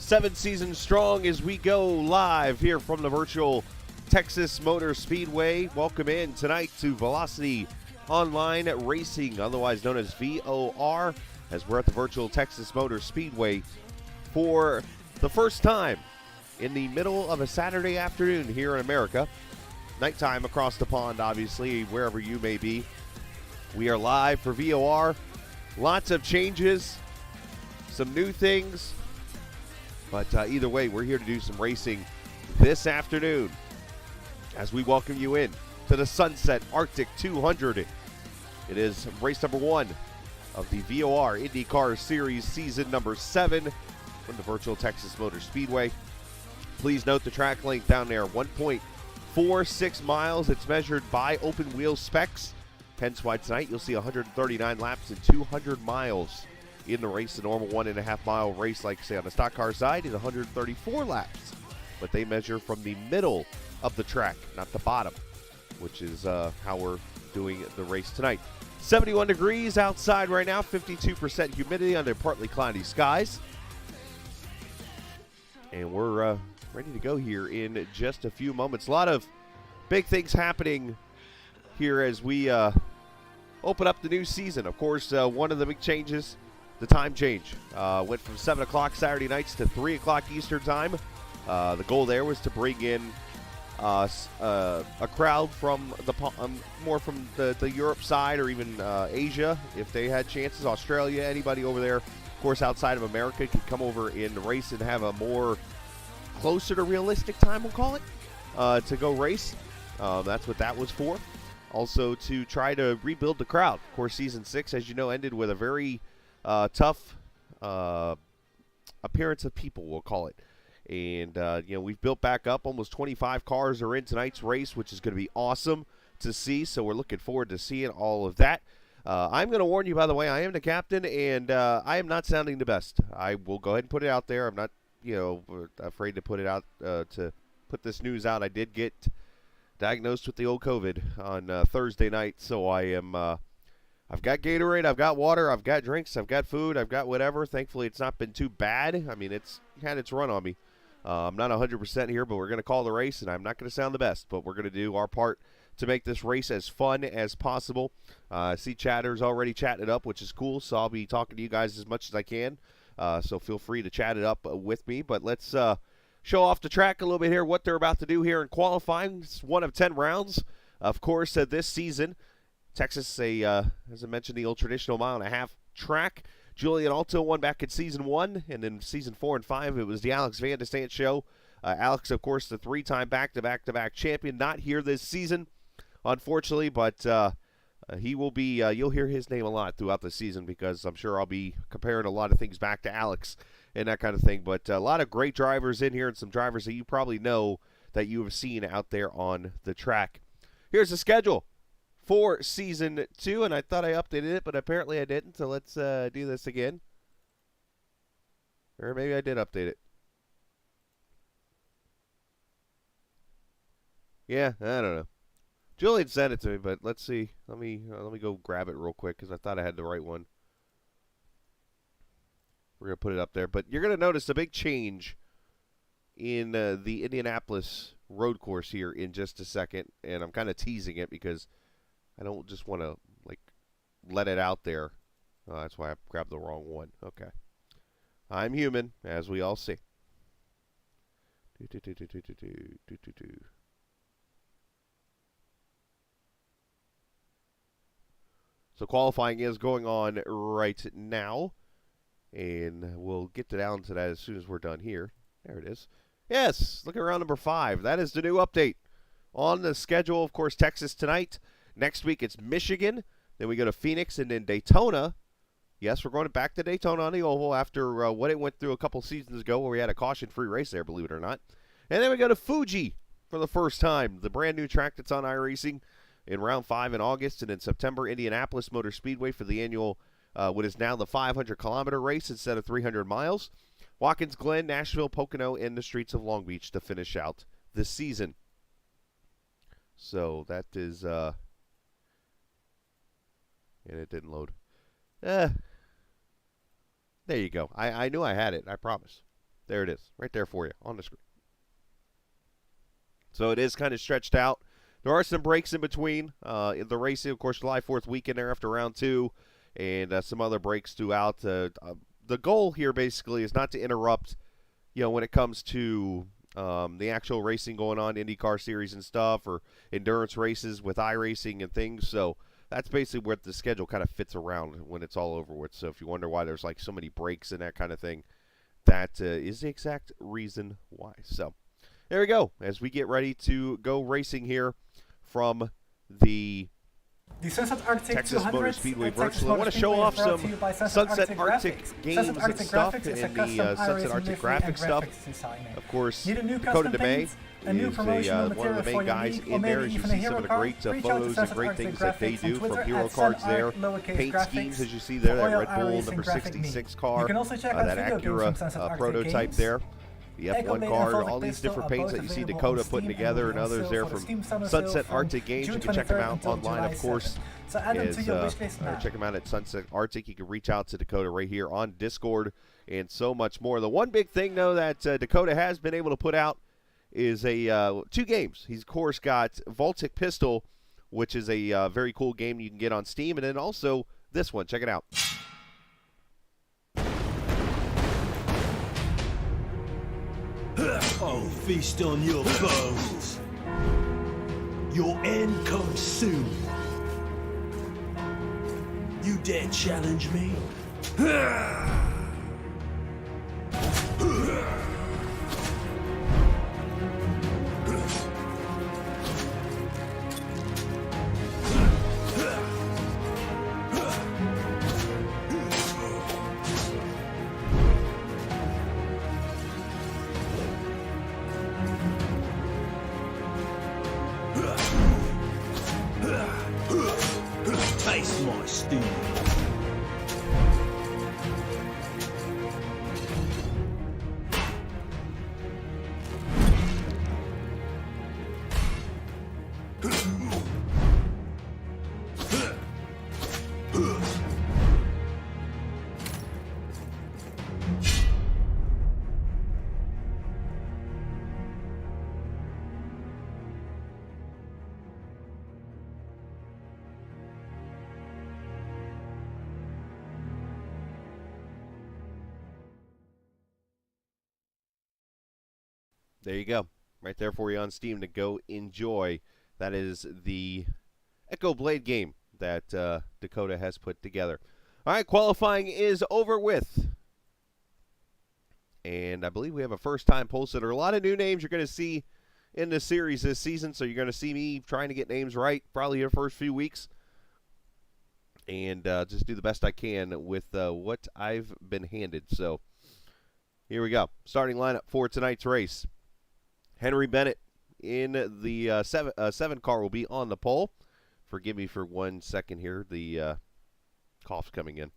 7 seasons strong as we go live here from the virtual Texas Motor Speedway. Welcome in tonight to Velocity Online Racing, otherwise known as VOR, as we're at the virtual Texas Motor Speedway for the first time in the middle of a Saturday afternoon here in America. Nighttime across the pond, obviously, wherever you may be. We are live for VOR. Lots of changes, some new things. But either way, we're here to do some racing this afternoon as we welcome you in to the Sunset Arctic 200. It is race number 1 of the VOR IndyCar Series season number 7 from the virtual Texas Motor Speedway. Please note the track length down there, 1.46 miles. It's measured by open wheel specs. Hence why tonight you'll see 139 laps and 200 miles in the race. The normal 1.5 mile race, like say on the stock car side, is 134 laps. But they measure from the middle of the track, not the bottom, which is how we're doing the race tonight. 71 degrees outside right now, 52% humidity under partly cloudy skies. And we're ready to go here in just a few moments. A lot of big things happening here as we open up the new season. Of course, one of the big changes, the time change. Went from 7 o'clock Saturday nights to 3 o'clock Eastern time. The goal there was to bring in a crowd from more from the Europe side, or even Asia if they had chances. Australia, anybody over there, of course, outside of America, could come over in the race and have a more closer to realistic time, we'll call it, to go race. That's what that was for. Also to try to rebuild the crowd. Of course, season 6, as you know, ended with a very tough appearance of people, we'll call it. And, we've built back up. Almost 25 cars are in tonight's race, which is going to be awesome to see. So we're looking forward to seeing all of that. I'm going to warn you, by the way, I am the captain, and I am not sounding the best. I will go ahead and put it out there. I'm not, afraid to put it out, to put this news out. I did get diagnosed with the old COVID on Thursday night, so I am... I've got Gatorade, I've got water, I've got drinks, I've got food, I've got whatever. Thankfully, it's not been too bad. I mean, it's had its run on me. I'm not 100% here, but we're going to call the race, and I'm not going to sound the best, but we're going to do our part to make this race as fun as possible. I see chatters already chatting it up, which is cool, so I'll be talking to you guys as much as I can. So feel free to chat it up with me, but let's show off the track a little bit here, what they're about to do here in qualifying. It's 1 of 10 rounds. Of course, this season, Texas, as I mentioned, the old traditional 1.5 mile track. Julian Alto won back in Season 1, and in Season 4 and 5, it was the Alex Van de Stant show. Alex, of course, the 3-time back-to-back champion, not here this season, unfortunately, but he will be, you'll hear his name a lot throughout the season because I'm sure I'll be comparing a lot of things back to Alex and that kind of thing. But a lot of great drivers in here and some drivers that you probably know that you have seen out there on the track. Here's the schedule for Season 2, and I thought I updated it, but apparently I didn't, so let's do this again. Or maybe I did update it. Yeah, I don't know. Julian sent it to me, but let's see. Let me go grab it real quick, because I thought I had the right one. We're going to put it up there, but you're going to notice a big change in the Indianapolis road course here in just a second, and I'm kind of teasing it because I don't just want to, let it out there. Oh, that's why I grabbed the wrong one. Okay. I'm human, as we all see. So qualifying is going on right now, and we'll get down to that as soon as we're done here. There it is. Yes, look at round number 5. That is the new update on the schedule. Of course, Texas tonight. Next week, it's Michigan. Then we go to Phoenix and then Daytona. Yes, we're going back to Daytona on the oval after what it went through a couple seasons ago where we had a caution-free race there, believe it or not. And then we go to Fuji for the first time, the brand-new track that's on iRacing in round 5 in August. And in September, Indianapolis Motor Speedway for the annual, what is now the 500-kilometer race instead of 300 miles. Watkins Glen, Nashville, Pocono, and the streets of Long Beach to finish out this season. So that is... and it didn't load. There you go. I knew I had it. I promise. There it is, right there for you on the screen. So it is kind of stretched out. There are some breaks in between. In the racing, of course, July 4th weekend there after round 2, and some other breaks throughout. The goal here basically is not to interrupt, when it comes to the actual racing going on, IndyCar series and stuff, or endurance races with iRacing and things. So that's basically what the schedule kind of fits around when it's all over with. So if you wonder why there's like so many breaks and that kind of thing, that is the exact reason why. So there we go. As we get ready to go racing here from the Texas Motor Speedway virtually. I want to show off some Sunset Arctic games and stuff, and the Sunset Arctic graphic stuff. Of course, Dakota DeMay is one of the main guys in there. As you see some of the great photos and great things that they do from hero cards there. Paint schemes, as you see there, that Red Bull number 66 car, that Acura prototype there. The F1 card, all these different paints that you see Dakota putting together, and others there from Sunset Arctic Games. You can check them out online, of course. Check them out at Sunset Arctic. You can reach out to Dakota right here on Discord and so much more. The one big thing, though, that Dakota has been able to put out is 2 games. He's, of course, got VolticPistol, which is a very cool game you can get on Steam, and then also this one. Check it out. Oh, feast on your foes. Your end comes soon. You dare challenge me? Taste my stew. There you go. Right there for you on Steam to go enjoy. That is the EchoBlade game that Dakota has put together. All right, qualifying is over with. And I believe we have a first-time pole sitter. A lot of new names you're going to see in the series this season, so you're going to see me trying to get names right probably the first few weeks. And just do the best I can with what I've been handed. So here we go. Starting lineup for tonight's race. Henry Bennett in the 7 car will be on the pole. Forgive me for 1 second here. The cough's coming in.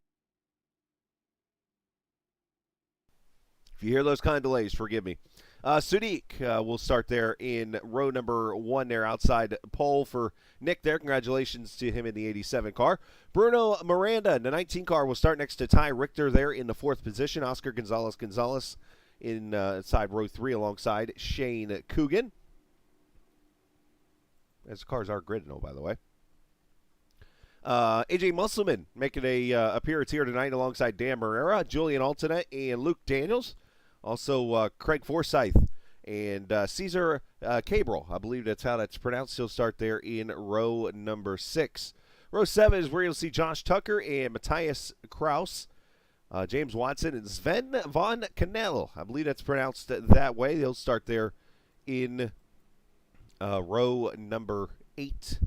If you hear those kind of delays, forgive me. Sadiq will start there in row number 1 there outside pole for Nick there. Congratulations to him in the 87 car. Bruno Miranda in the 19 car will start next to Ty Richter there in the 4th position. Oscar Gonzalez inside row 3 alongside Shane Coogan. As cars are gridded, by the way. AJ Musselman making a appearance here tonight alongside Dan Marrera, Julian Altena, and Luke Daniels. Also, Craig Forsyth and Cesar Cabral. I believe that's how that's pronounced. He'll start there in row number 6. Row 7 is where you'll see Josh Tucker and Matthias Kraus. James Watson and Sven von Kanel. I believe that's pronounced that way. They'll start there in row number 8.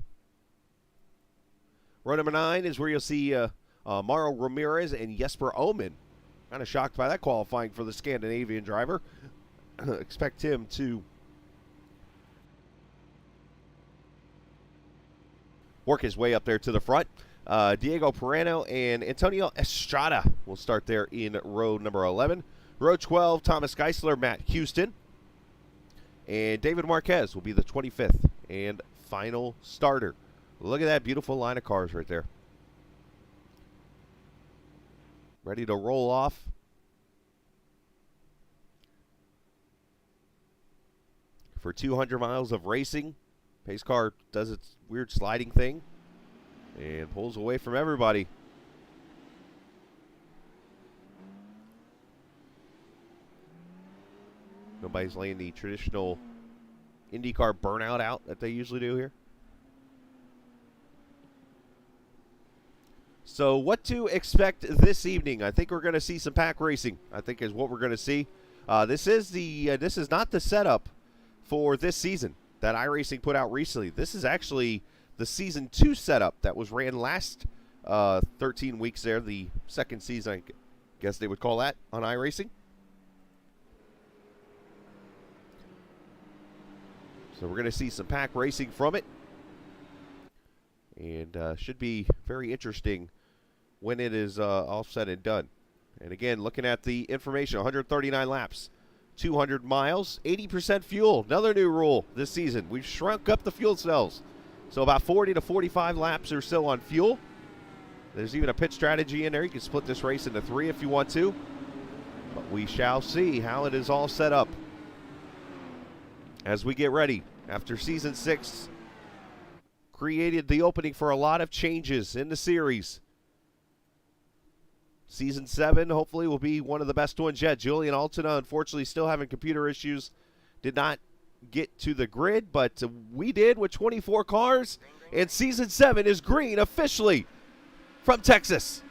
Row number 9 is where you'll see Mauro Ramirez and Jesper Omen. Kind of shocked by that qualifying for the Scandinavian driver. Expect him to work his way up there to the front. Diego Perano and Antonio Estrada will start there in row number 11. Row 12, Thomas Geisler, Matt Houston. And David Marquez will be the 25th and final starter. Look at that beautiful line of cars right there. Ready to roll off. for 200 miles of racing. Pace car does its weird sliding thing and pulls away from everybody. Nobody's laying the traditional IndyCar burnout out that they usually do here. So what to expect this evening? I think we're going to see some pack racing, I think is what we're going to see. This is not the setup for this season that iRacing put out recently. This is actually the Season 2 setup that was ran last 13 weeks there, the second season, I guess they would call that, on iRacing. So we're going to see some pack racing from it. And should be very interesting when it is all said and done. And again, looking at the information, 139 laps, 200 miles, 80% fuel. Another new rule this season. We've shrunk up the fuel cells. So about 40 to 45 laps or so on fuel. There's even a pit strategy in there. You can split this race into 3 if you want to. But we shall see how it is all set up as we get ready. After Season 6 created the opening for a lot of changes in the series. Season 7 hopefully will be one of the best ones yet. Julian Altina, unfortunately, still having computer issues. Did not get to the grid, but we did with 24 cars. And Season 7 is green officially from Texas.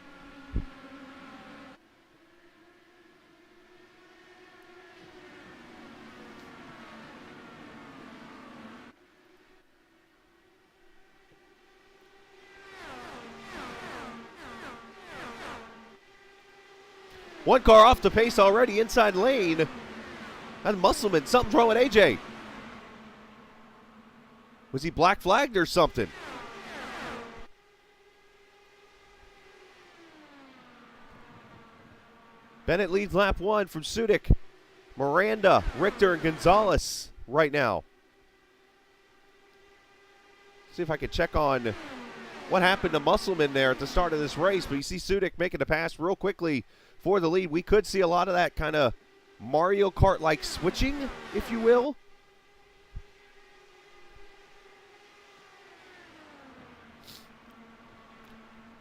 One car off the pace already, inside lane. That Musselman, something's wrong with AJ. Was he black flagged or something? Bennett leads lap 1 from Sudik. Miranda, Richter, and Gonzalez right now. See if I can check on what happened to Musselman there at the start of this race. But you see Sudik making a pass real quickly for the lead. We could see a lot of that kind of Mario Kart-like switching, if you will.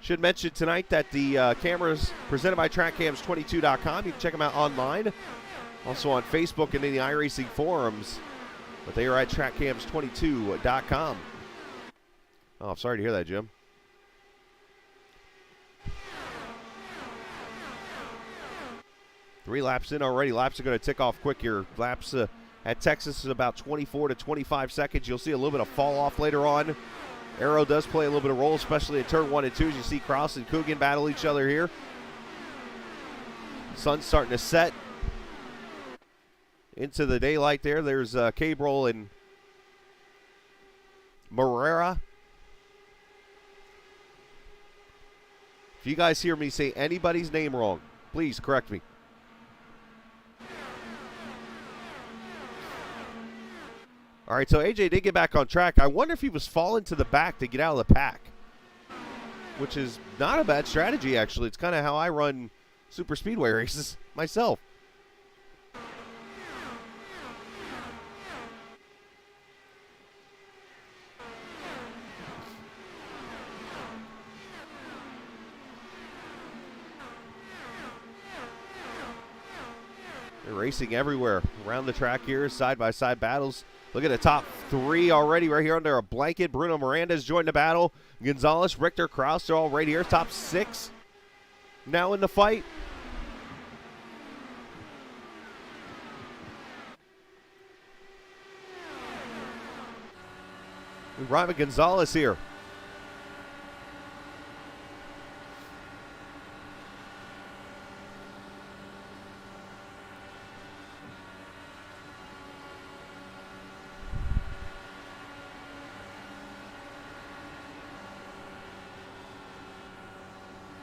Should mention tonight that the cameras presented by TrackCams22.com. You can check them out online. Also on Facebook and in the iRacing forums. But they are at TrackCams22.com. Oh, I'm sorry to hear that, Jim. Three laps in already. Laps are going to tick off quick here. Laps at Texas is about 24 to 25 seconds. You'll see a little bit of fall off later on. Aero does play a little bit of role, especially in turn 1 and 2 as you see Kraus and Coogan battle each other here. Sun's starting to set into the daylight there. There's Cabral and Morera. If you guys hear me say anybody's name wrong, please correct me. All right, so AJ did get back on track. I wonder if he was falling to the back to get out of the pack, which is not a bad strategy, actually. It's kind of how I run super speedway races myself. They're racing everywhere around the track here, side-by-side battles. Look at the top 3 already right here under a blanket. Bruno Miranda's joined the battle. Gonzalez, Richter, Kraus are all right here. Top 6 now in the fight. Ryan Gonzalez here.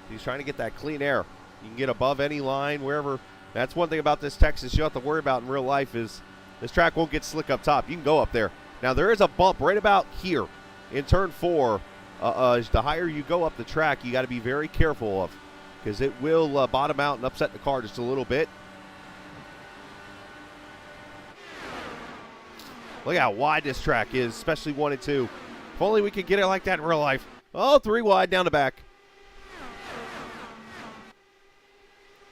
He's trying to get that clean air. You can get above any line, wherever. That's one thing about this Texas you don't have to worry about in real life is this track won't get slick up top. You can go up there. Now, there is a bump right about here in turn 4. The higher you go up the track, you got to be very careful of because it will bottom out and upset the car just a little bit. Look how wide this track is, especially 1 and 2. If only we could get it like that in real life. Oh, 3 wide down the back.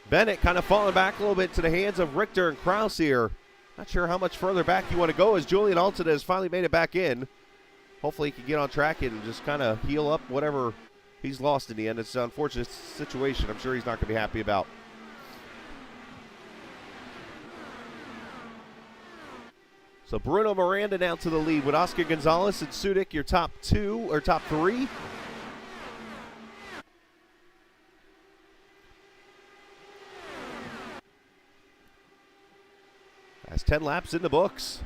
Bennett kind of falling back a little bit to the hands of Richter and Kraus here. Not sure how much further back you want to go as Julian Alton has finally made it back in. Hopefully he can get on track and just kind of heal up whatever he's lost in the end. It's an unfortunate situation I'm sure he's not going to be happy about. So Bruno Miranda down to the lead with Oscar Gonzalez and Sudik, your top 2 or top 3. That's 10 laps in the books.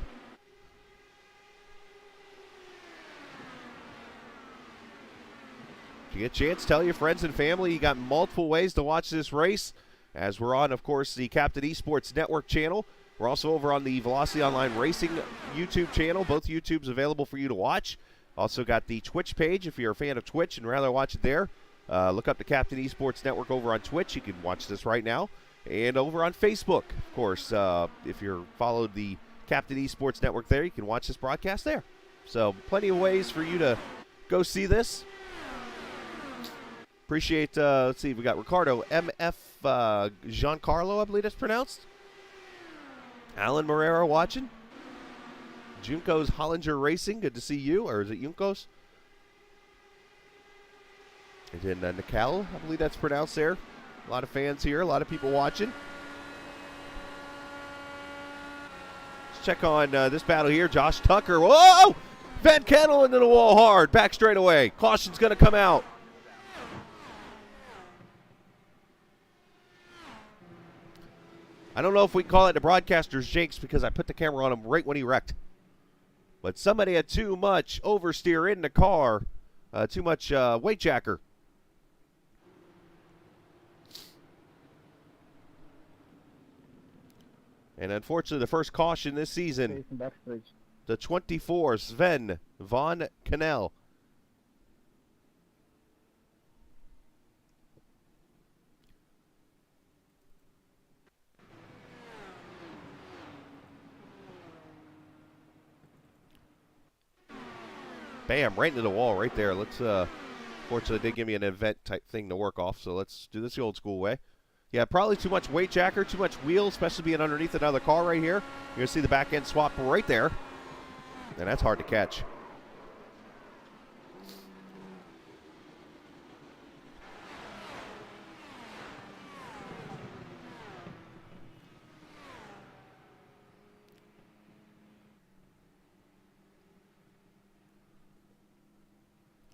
If you get a chance, tell your friends and family. You got multiple ways to watch this race, as we're on, of course, the Captain Esports Network channel. We're also over on the Velocity Online Racing YouTube channel. Both YouTubes available for you to watch. Also got the Twitch page if you're a fan of Twitch and rather watch it there. Look up the Captain Esports Network over on Twitch. You can watch this right now. And over on Facebook, of course, if you're followed the Captain Esports Network there, you can watch this broadcast there. So plenty of ways for you to go see this. Appreciate, let's see, we got Ricardo MF Giancarlo, I believe that's pronounced. Alan Morera watching. Junko's Hollinger Racing, good to see you. Or is it Junko's? And then Nical, I believe that's pronounced there. A lot of fans here, a lot of people watching. Let's check on this battle here. Josh Tucker. Whoa! Van Kennel into the wall hard. Back straight away. Caution's going to come out. I don't know if we call it the broadcaster's jinx because I put the camera on him right when he wrecked. But somebody had too much oversteer in the car. Too much weight jacker. And unfortunately, the first caution this season, the 24, Sven von Kanel. Bam, right into the wall right there. Let's, fortunately, they give me an event type thing to work off, so let's do this the old school way. Yeah, probably too much weight jacker, too much wheel, especially being underneath another car right here. You're going to see the back end swap right there, and that's hard to catch.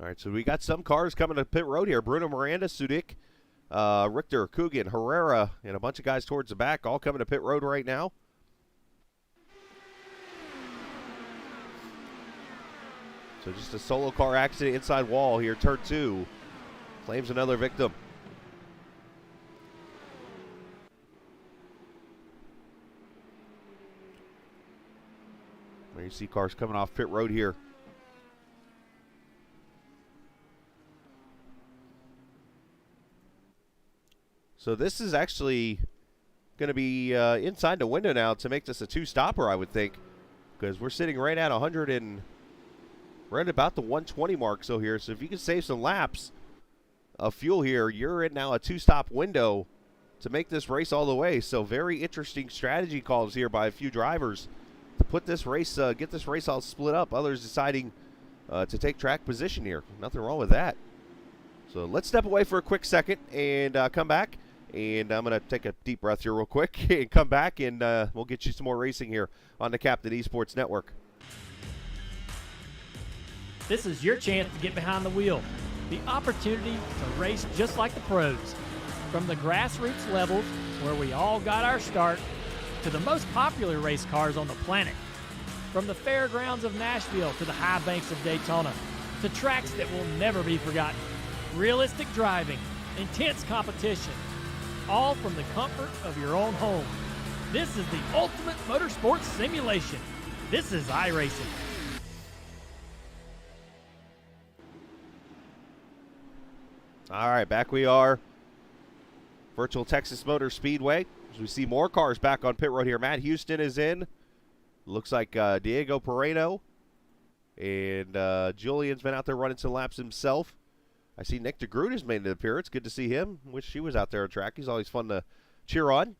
All right, so we got some cars coming to pit road here. Bruno Miranda, Sudik, Richter, Coogan, Herrera, and a bunch of guys towards the back, all coming to pit road right now. So just a solo car accident inside wall here, turn 2. Claims another victim. There you see cars coming off pit road here. So this is actually going to be inside the window now to make this a 2-stopper, I would think, because we're sitting right at 100 and right about the 120 mark. So here, so if you can save some laps of fuel here, you're in now a 2-stop window to make this race all the way. So very interesting strategy calls here by a few drivers to put this race, get this race all split up. Others deciding to take track position here. Nothing wrong with that. So let's step away for a quick second and come back. And I'm going to take a deep breath here real quick and come back, and we'll get you some more racing here on the Captain Esports Network. This is your chance to get behind the wheel. The opportunity to race just like the pros. From the grassroots levels, where we all got our start, to the most popular race cars on the planet. From the fairgrounds of Nashville to the high banks of Daytona, to tracks that will never be forgotten. Realistic driving, intense competition, all from the comfort of your own home. This is the ultimate motorsports simulation. This is iRacing. All right, back we are. Virtual Texas Motor Speedway. As we see more cars back on pit road here. Matt Houston is in. Looks like Diego Pereno and Julian's been out there running some laps himself. I see Nick DeGroot has made an appearance. Good to see him. Wish he was out there on track. He's always fun to cheer on.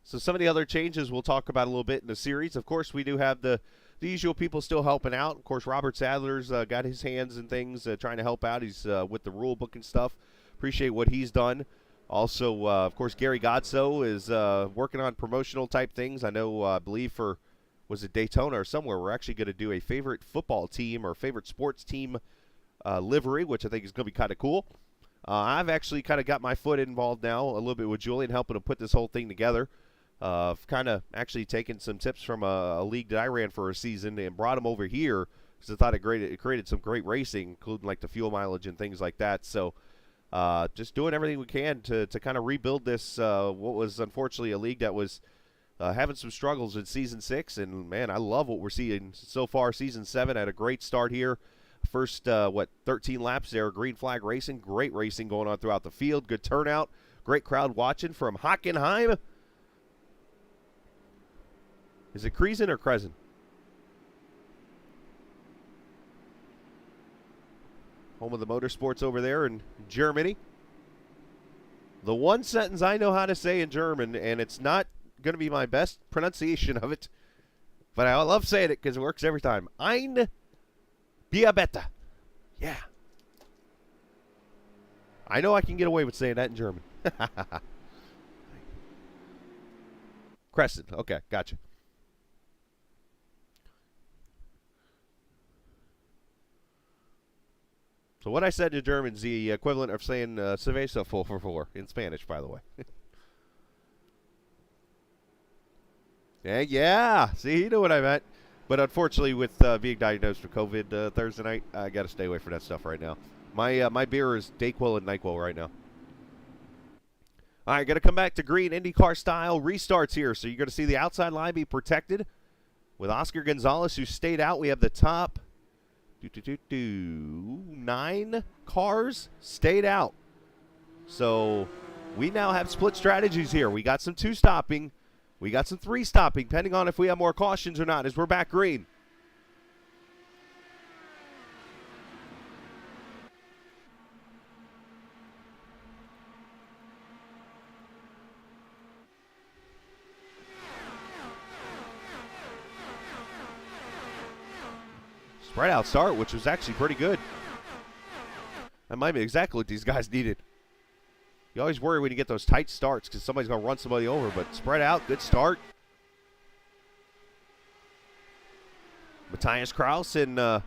So some of the other changes we'll talk about a little bit in the series. Of course, we do have the usual people still helping out. Of course, Robert Sadler's got his hands in things, trying to help out. He's with the rule book and stuff. Appreciate what he's done. Also, of course, Gary Godso is working on promotional type things. I know, I believe for, was it Daytona or somewhere, we're actually going to do a favorite football team or favorite sports team livery, which I think is going to be kind of cool. I've actually kind of got my foot involved now a little bit with Julian, helping to put this whole thing together. I've kind of actually taken some tips from a league that I ran for a season and brought them over here because I thought it created some great racing, including like the fuel mileage and things like that. So just doing everything we can to kind of rebuild this, what was unfortunately a league that was having some struggles in Season 6. And, man, I love what we're seeing so far. Season 7 had a great start here. First, 13 laps there, green flag racing. Great racing going on throughout the field. Good turnout. Great crowd watching from Hockenheim. Is it Kriesen or Kresen? Home of the motorsports over there in Germany. The one sentence I know how to say in German, and it's not going to be my best pronunciation of it, but I love saying it because it works every time. Ein Biabetta. Yeah. I know I can get away with saying that in German. Crescent. Okay, gotcha. So what I said in German is the equivalent of saying cerveza por favor in Spanish, by the way. Yeah, see, you know what I meant. But unfortunately, with being diagnosed with COVID Thursday night, I got to stay away from that stuff right now. My beer is Dayquil and NyQuil right now. All right, going to come back to green IndyCar style restarts here. So you're going to see the outside line be protected with Oscar Gonzalez, who stayed out. We have the top 9 cars stayed out. So we now have split strategies here. We got some 2-stopping. We got some 3-stopping, depending on if we have more cautions or not, as we're back green. Spread out start, which was actually pretty good. That might be exactly what these guys needed. You always worry when you get those tight starts because somebody's going to run somebody over, but spread out, good start. Matthias Kraus and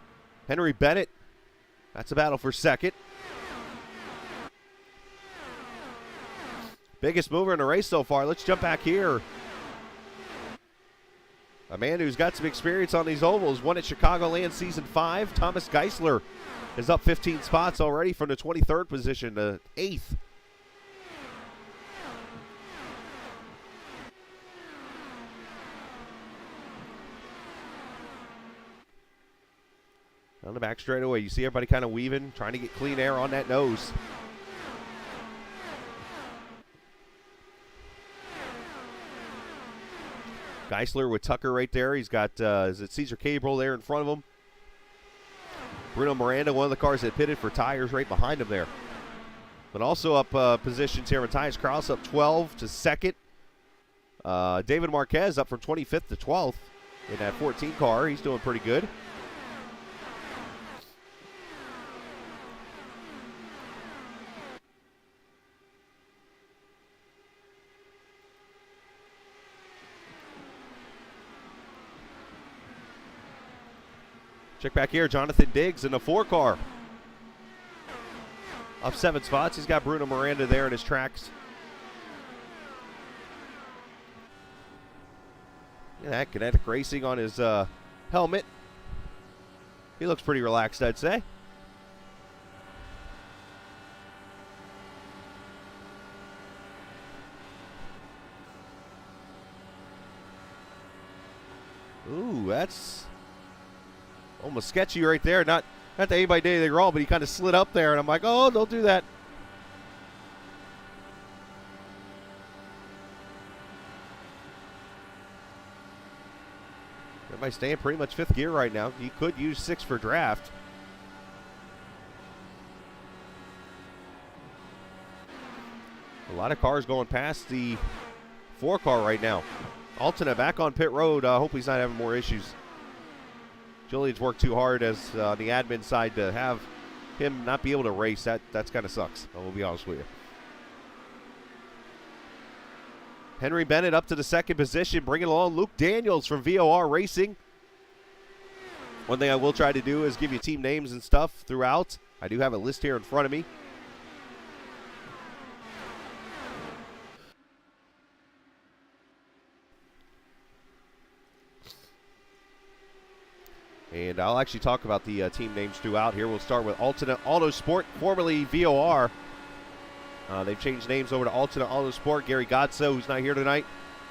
Henry Bennett. That's a battle for second. Biggest mover in the race so far. Let's jump back here. A man who's got some experience on these ovals, won at Chicagoland Season 5. Thomas Geisler is up 15 spots already from the 23rd position to 8th. On the back straightaway, you see everybody kind of weaving, trying to get clean air on that nose. Geisler with Tucker right there. He's got, is it Cesar Cabral there in front of him? Bruno Miranda, one of the cars that pitted for tires right behind him there. But also up positions here, Matthias Kraus up 12 to 2nd. David Marquez up from 25th to 12th in that 14 car. He's doing pretty good. Check back here, Jonathan Diggs in the 4 car. Up 7 spots. He's got Bruno Miranda there in his tracks. Look at that, Kinetic Racing on his helmet. He looks pretty relaxed, I'd say. Ooh, that's... almost sketchy right there. Not that anybody did anything wrong, but he kind of slid up there, and I'm like, oh, don't do that. Everybody staying pretty much 5th gear right now. You could use 6 for draft. A lot of cars going past the 4 car right now. Altena back on pit road. Hope he's not having more issues. Julian's worked too hard as the admin side to have him not be able to race. That's kind of sucks. I will be honest with you. Henry Bennett up to the 2nd position, bringing along Luke Daniels from VOR Racing. One thing I will try to do is give you team names and stuff throughout. I do have a list here in front of me. And I'll actually talk about the team names throughout here. We'll start with Altena Autosport, formerly VOR. They've changed names over to Altena Autosport. Gary Godso, who's not here tonight.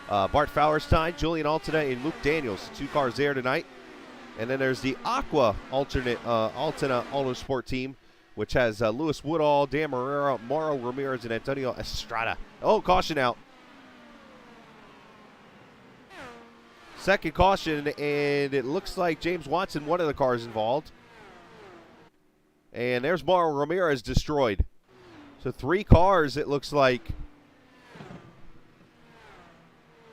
Bart Fauerstein, Julian Altena, and Luke Daniels. 2 cars there tonight. And then there's the Aqua Altena Autosport team, which has Luis Woodall, Dan Marrero, Mauro Ramirez, and Antonio Estrada. Oh, caution out. Second caution, and it looks like James Watson, one of the cars involved. And there's Mauro Ramirez destroyed. So 3 cars, it looks like.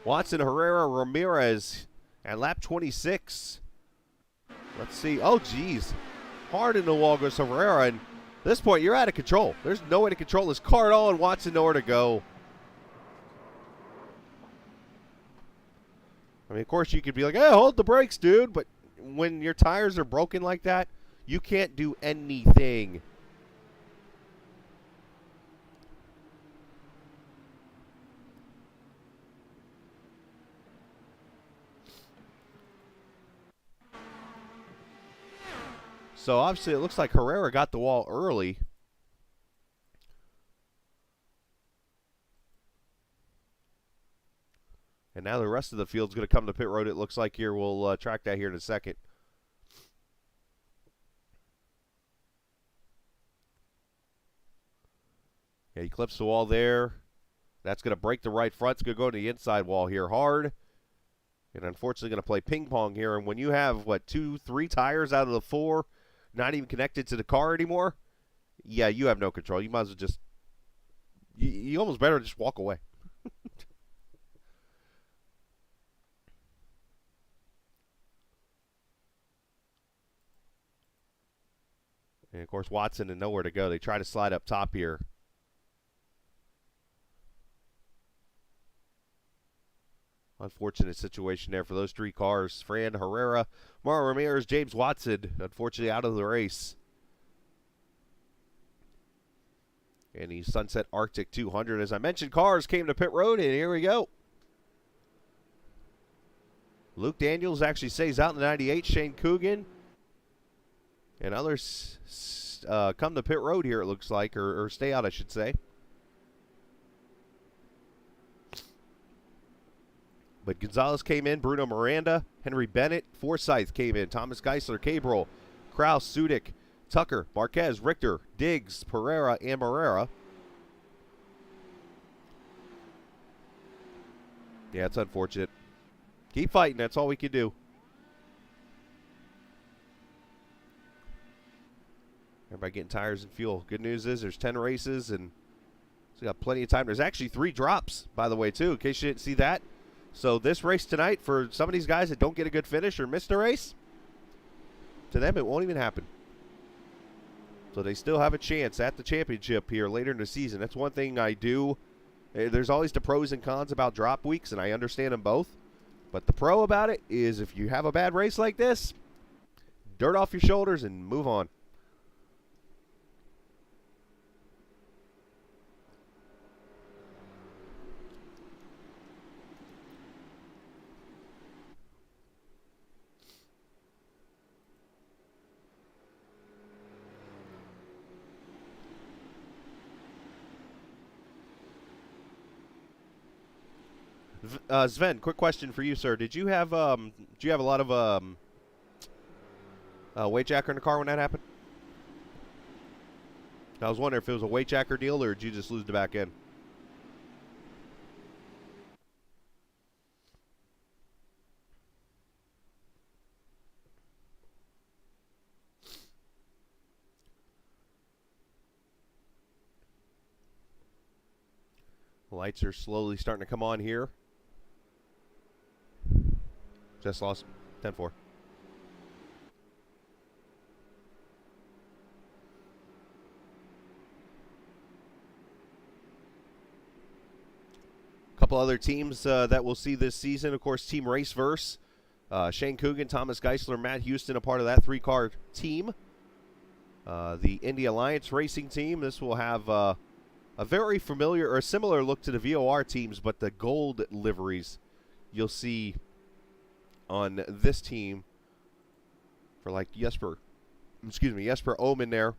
Watson, Herrera, Ramirez at lap 26. Let's see. Oh, geez. Hard in the wall goes Herrera. And at this point, you're out of control. There's no way to control this car at all, and Watson nowhere to go. I mean, of course, you could be like, hey, hold the brakes, dude. But when your tires are broken like that, you can't do anything. So, obviously, it looks like Herrera got the wall early. And now the rest of the field's going to come to pit road, it looks like here. We'll track that here in a second. Yeah, he clips the wall there. That's going to break the right front. It's going to go to the inside wall here hard. And unfortunately going to play ping pong here. And when you have, what, 2, 3 tires out of the 4 not even connected to the car anymore, yeah, you have no control. You might as well just, you almost better just walk away. And, of course, Watson and nowhere to go. They try to slide up top here. Unfortunate situation there for those 3 cars. Fran Herrera, Mauro Ramirez, James Watson, unfortunately out of the race. And the Sunset Arctic 200. As I mentioned, cars came to pit road, and here we go. Luke Daniels actually stays out in the 98. Shane Coogan. And others come to pit road here, it looks like, or stay out, I should say. But Gonzalez came in, Bruno Miranda, Henry Bennett, Forsyth came in, Thomas Geisler, Cabral, Kraus, Sudik, Tucker, Marquez, Richter, Diggs, Pereira, and Marrera. Yeah, it's unfortunate. Keep fighting, that's all we can do. Everybody getting tires and fuel. Good news is there's 10 races, and so we got plenty of time. There's actually 3 drops, by the way, too, in case you didn't see that. So this race tonight, for some of these guys that don't get a good finish or miss the race, to them it won't even happen. So they still have a chance at the championship here later in the season. That's one thing I do. There's always the pros and cons about drop weeks, and I understand them both. But the pro about it is if you have a bad race like this, dirt off your shoulders and move on. Sven, quick question for you, sir. Did you have a lot of weight jacker in the car when that happened? I was wondering if it was a weight jacker deal or did you just lose the back end? The lights are slowly starting to come on here. Just lost 10-4. Couple other teams that we'll see this season. Of course, Team Raceverse. Shane Coogan, Thomas Geisler, Matt Houston, a part of that 3-car team. The Indy Alliance Racing team. This will have a very familiar or similar look to the VOR teams, but the gold liveries you'll see on this team for like Jesper Omen there.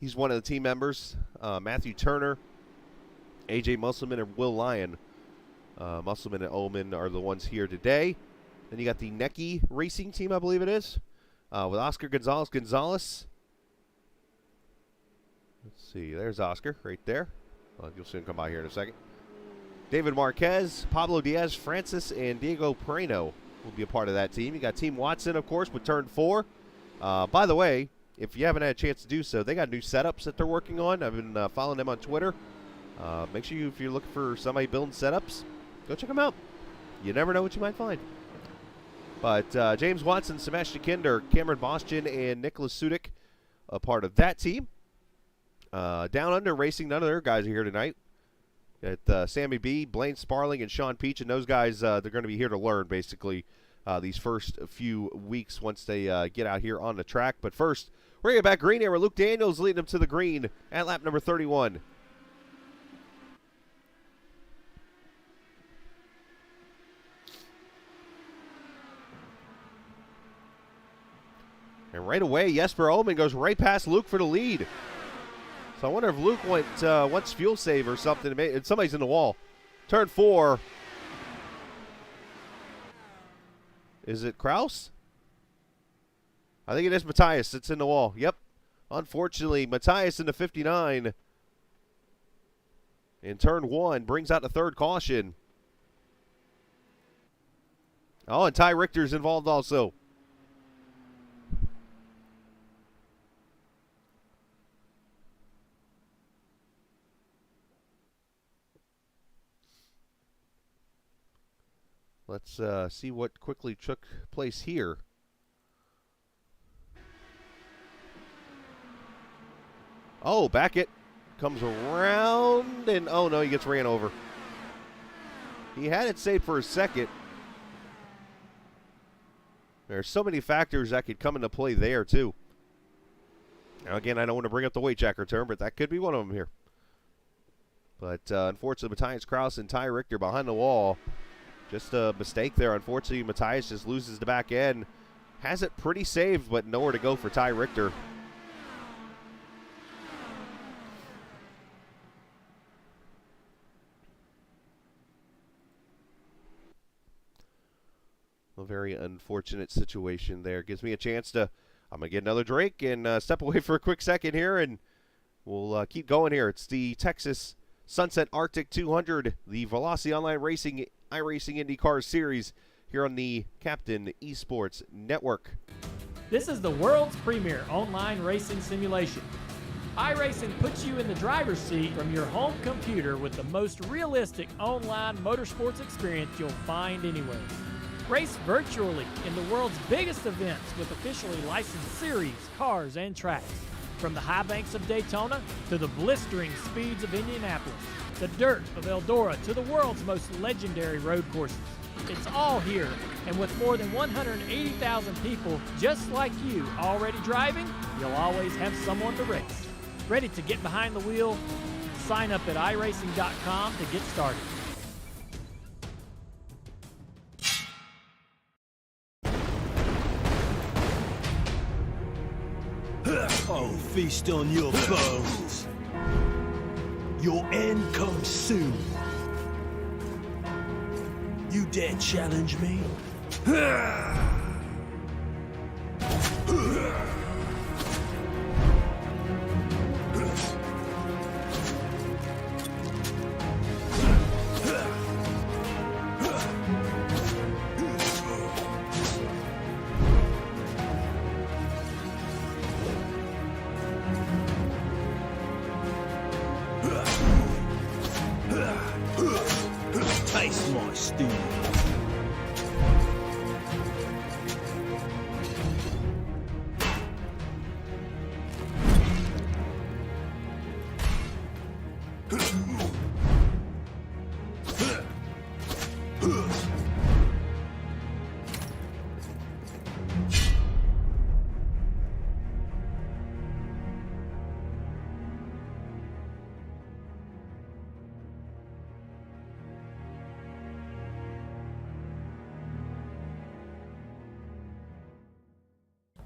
He's one of the team members. Matthew Turner, AJ Musselman, and Will Lyon. Musselman and Omen are the ones here today. Then you got the Necky Racing team, I believe it is, with Oscar Gonzalez. Let's see, there's Oscar right there. You'll see him come by here in a second. David Marquez, Pablo Diaz, Francis, and Diego Pereno will be a part of that team. You got Team Watson, of course, with Turn 4. By the way, if you haven't had a chance to do so, they got new setups that they're working on. I've been following them on Twitter. Make sure if you're looking for somebody building setups, go check them out. You never know what you might find. But James Watson, Sebastian Kinder, Cameron Boston, and Nicholas Sudik, a part of that team. Down Under Racing, none of their guys are here tonight. At Sammy B, Blaine Sparling, and Sean Peach, and those guys, they're going to be here to learn, basically, these first few weeks once they get out here on the track. But first, we're going to get back green here with Luke Daniels leading them to the green at lap number 31. And right away, Jesper Omen goes right past Luke for the lead. So I wonder if Luke wants fuel save or something. Somebody's in the wall. Turn 4. Is it Kraus? I think it is Matthias. It's in the wall. Yep. Unfortunately, Matthias in the 59. In turn 1 brings out the third caution. Oh, and Ty Richter's involved also. Let's see what quickly took place here. Oh, Backett comes around, and oh no, he gets ran over. He had it saved for a second. There's so many factors that could come into play there, too. Now, again, I don't want to bring up the weight jacker term, but that could be one of them here. But unfortunately, Matthias Kraus and Ty Richter behind the wall. Just a mistake there. Unfortunately, Matthias just loses the back end. Has it pretty saved, but nowhere to go for Ty Richter. A very unfortunate situation there. Gives me a chance to, I'm going to get another drink and step away for a quick second here, and we'll keep going here. It's the Texas Sunset Arctic 200, the Velocity Online Racing iRacing IndyCar Series here on the Captain Esports Network. This is the world's premier online racing simulation. iRacing puts you in the driver's seat from your home computer with the most realistic online motorsports experience you'll find anywhere. Race virtually in the world's biggest events with officially licensed series, cars, and tracks. From the high banks of Daytona to the blistering speeds of Indianapolis, the dirt of Eldora to the world's most legendary road courses. It's all here, and with more than 180,000 people just like you already driving, you'll always have someone to race. Ready to get behind the wheel? Sign up at iRacing.com to get started. Oh, feast on your foes. Your end comes soon. You dare challenge me? Taste my steel.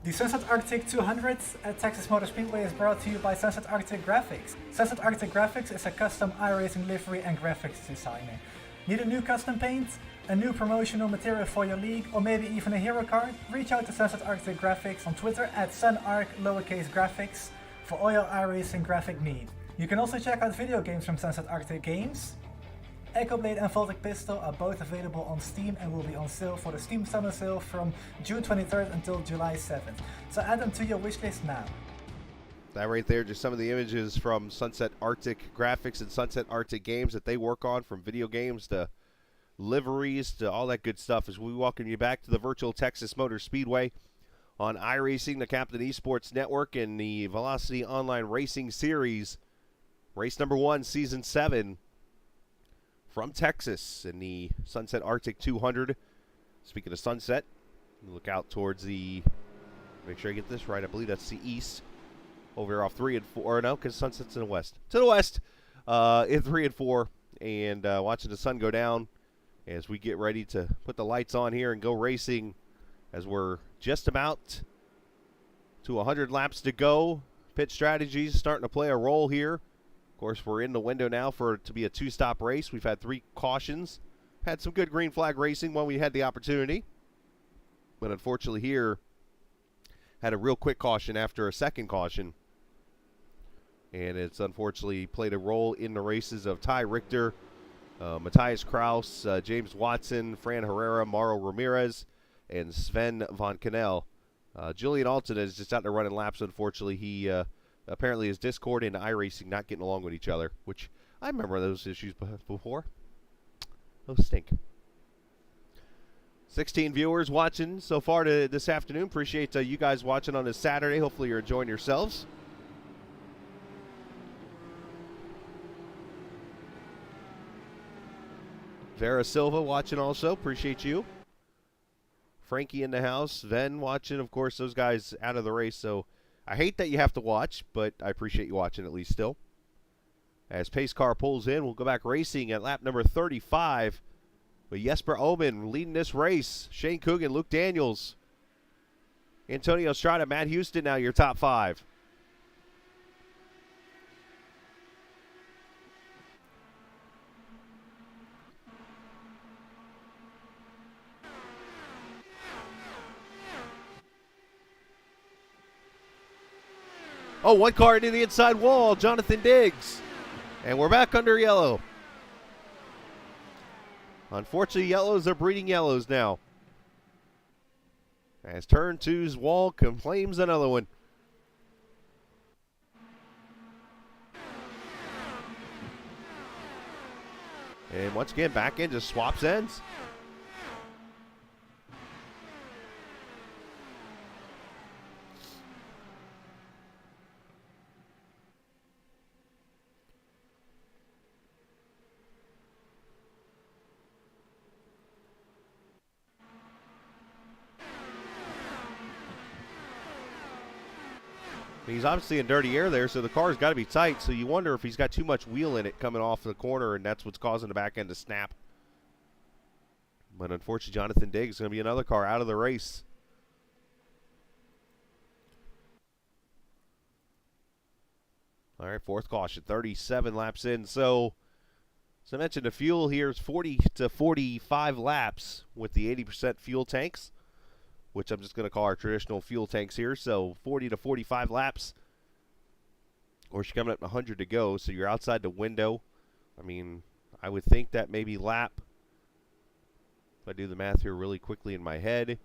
The Sunset Arctic 200 at Texas Motor Speedway is brought to you by Sunset Arctic Graphics. Sunset Arctic Graphics is a custom iRacing livery and graphics designer. Need a new custom paint, a new promotional material for your league, or maybe even a hero card? Reach out to Sunset Arctic Graphics on Twitter at sunarc_graphics for all your iRacing graphic need. You can also check out video games from Sunset Arctic Games. EchoBlade and VolticPistol are both available on Steam and will be on sale for the Steam Summer Sale from June 23rd until July 7th. So add them to your wishlist now. That right there, just some of the images from Sunset Arctic Graphics and Sunset Arctic Games that they work on, from video games to liveries to all that good stuff, as we welcome you back to the virtual Texas Motor Speedway on iRacing, the Captain eSports Network, and the Velocity Online Racing Series. Race number 1, Season 7. From Texas in the Sunset Arctic 200. Speaking of sunset, look out towards the, make sure I get this right, I believe that's the east. Over here off 3 and 4, no, because sunset's in the west. To the west, in 3 and 4, and watching the sun go down as we get ready to put the lights on here and go racing, as we're just about to 100 laps to go. Pit strategies starting to play a role here. Of course, we're in the window now for it to be a 2-stop race. We've had 3 cautions. Had some good green flag racing when we had the opportunity. But unfortunately here, had a real quick caution after a second caution. And it's unfortunately played a role in the races of Ty Richter, Matthias Kraus, James Watson, Fran Herrera, Mauro Ramirez, and Sven Von Kanel. Julian Alton is just out there running laps, unfortunately. He apparently his Discord and iRacing not getting along with each other, which I remember those issues before. Those stink. 16 viewers watching so far this afternoon. Appreciate you guys watching on this Saturday. Hopefully you're enjoying yourselves. Vera Silva watching also. Appreciate you. Frankie in the house. Ven watching. Of course, those guys out of the race, so I hate that you have to watch, but I appreciate you watching at least still. As pace car pulls in, we'll go back racing at lap number 35 with Jesper Omen leading this race. Shane Coogan, Luke Daniels, Antonio Estrada, Matt Houston now your top 5. Oh, one car into the inside wall, Jonathan Diggs. And we're back under yellow. Unfortunately, yellows are breeding yellows now. As turn 2's wall claims another one. And once again, back in just swaps ends. He's obviously in dirty air there, so the car's got to be tight. So you wonder if he's got too much wheel in it coming off the corner, and that's what's causing the back end to snap. But unfortunately, Jonathan Diggs is going to be another car out of the race. All right, 4th caution, 37 laps in. So, as I mentioned, the fuel here is 40 to 45 laps with the 80% fuel tanks. which I'm just going to call our traditional fuel tanks here. So 40 to 45 laps. Of course, you're coming up to 100 to go, so you're outside the window. I mean, I would think that maybe lap, if I do the math here really quickly in my head,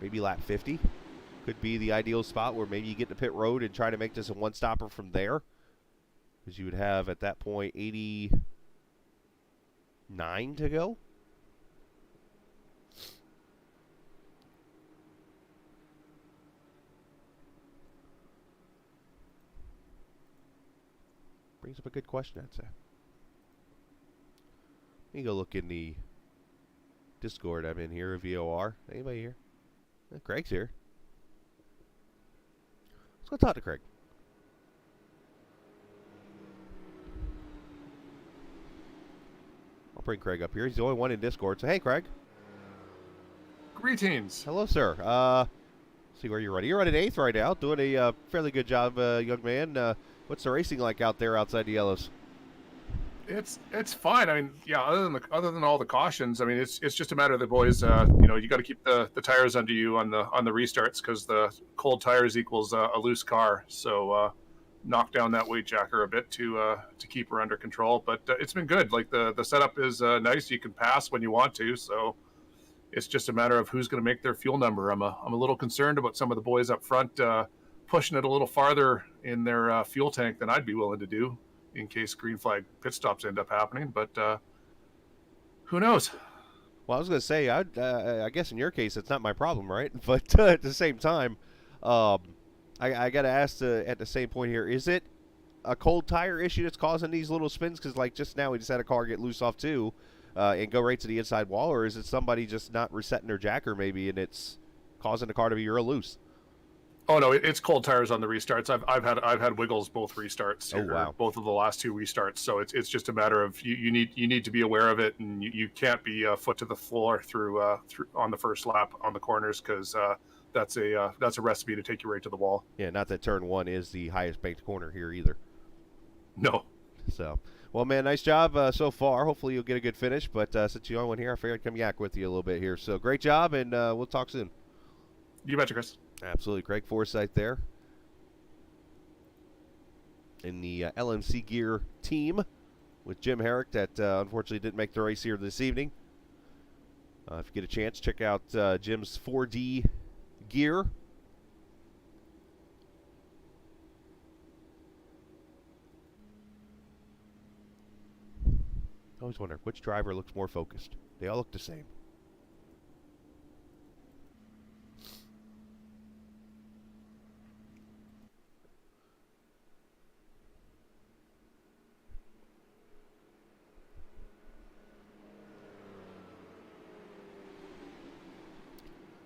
maybe lap 50 could be the ideal spot where maybe you get to pit road and try to make this a one-stopper from there. Because you would have, at that point, 89 to go. Brings up a good question, I'd say. Let me go look in the Discord I'm in here, VOR. Anybody here? Craig's here. Let's go talk to Craig. I'll bring Craig up here. He's the only one in Discord. So, hey, Craig. Greetings. Hello, sir. See where you're running. You're running 8th right now. Doing a fairly good job, young man. What's the racing like out there outside the yellows? It's fine. I mean, yeah. Other than all the cautions, I mean, it's just a matter of the boys. You got to keep the tires under you on the restarts because the cold tires equals a loose car. So knock down that weight jacker a bit to keep her under control. But it's been good. Like the setup is nice. You can pass when you want to. So it's just a matter of who's going to make their fuel number. I'm a little concerned about some of the boys up front pushing it a little farther in their fuel tank than I'd be willing to do, in case green flag pit stops end up happening, but who knows? Well, I was going to say, I guess in your case, it's not my problem, right? But at the same time, I got to ask at the same point here, is it a cold tire issue that's causing these little spins? Because like just now we just had a car get loose off too and go right to the inside wall, or is it somebody just not resetting their jacker maybe and it's causing the car to be real loose? Oh no, it's cold tires on the restarts. I've had wiggles both restarts. Oh wow! Both of the last 2 restarts. So it's just a matter of you need to be aware of it, and you can't be foot to the floor through on the first lap on the corners because that's a recipe to take you right to the wall. Yeah, not that turn 1 is the highest banked corner here either. No. So, well, man, nice job so far. Hopefully you'll get a good finish. But since you're the only one here, I figured I'd come yak with you a little bit here. So great job, and we'll talk soon. You betcha, Chris. Absolutely. Craig Forsythe there in the LMC Gear team with Jim Herrick that unfortunately didn't make the race here this evening. If you get a chance, check out Jim's 4D gear. I always wonder which driver looks more focused. They all look the same.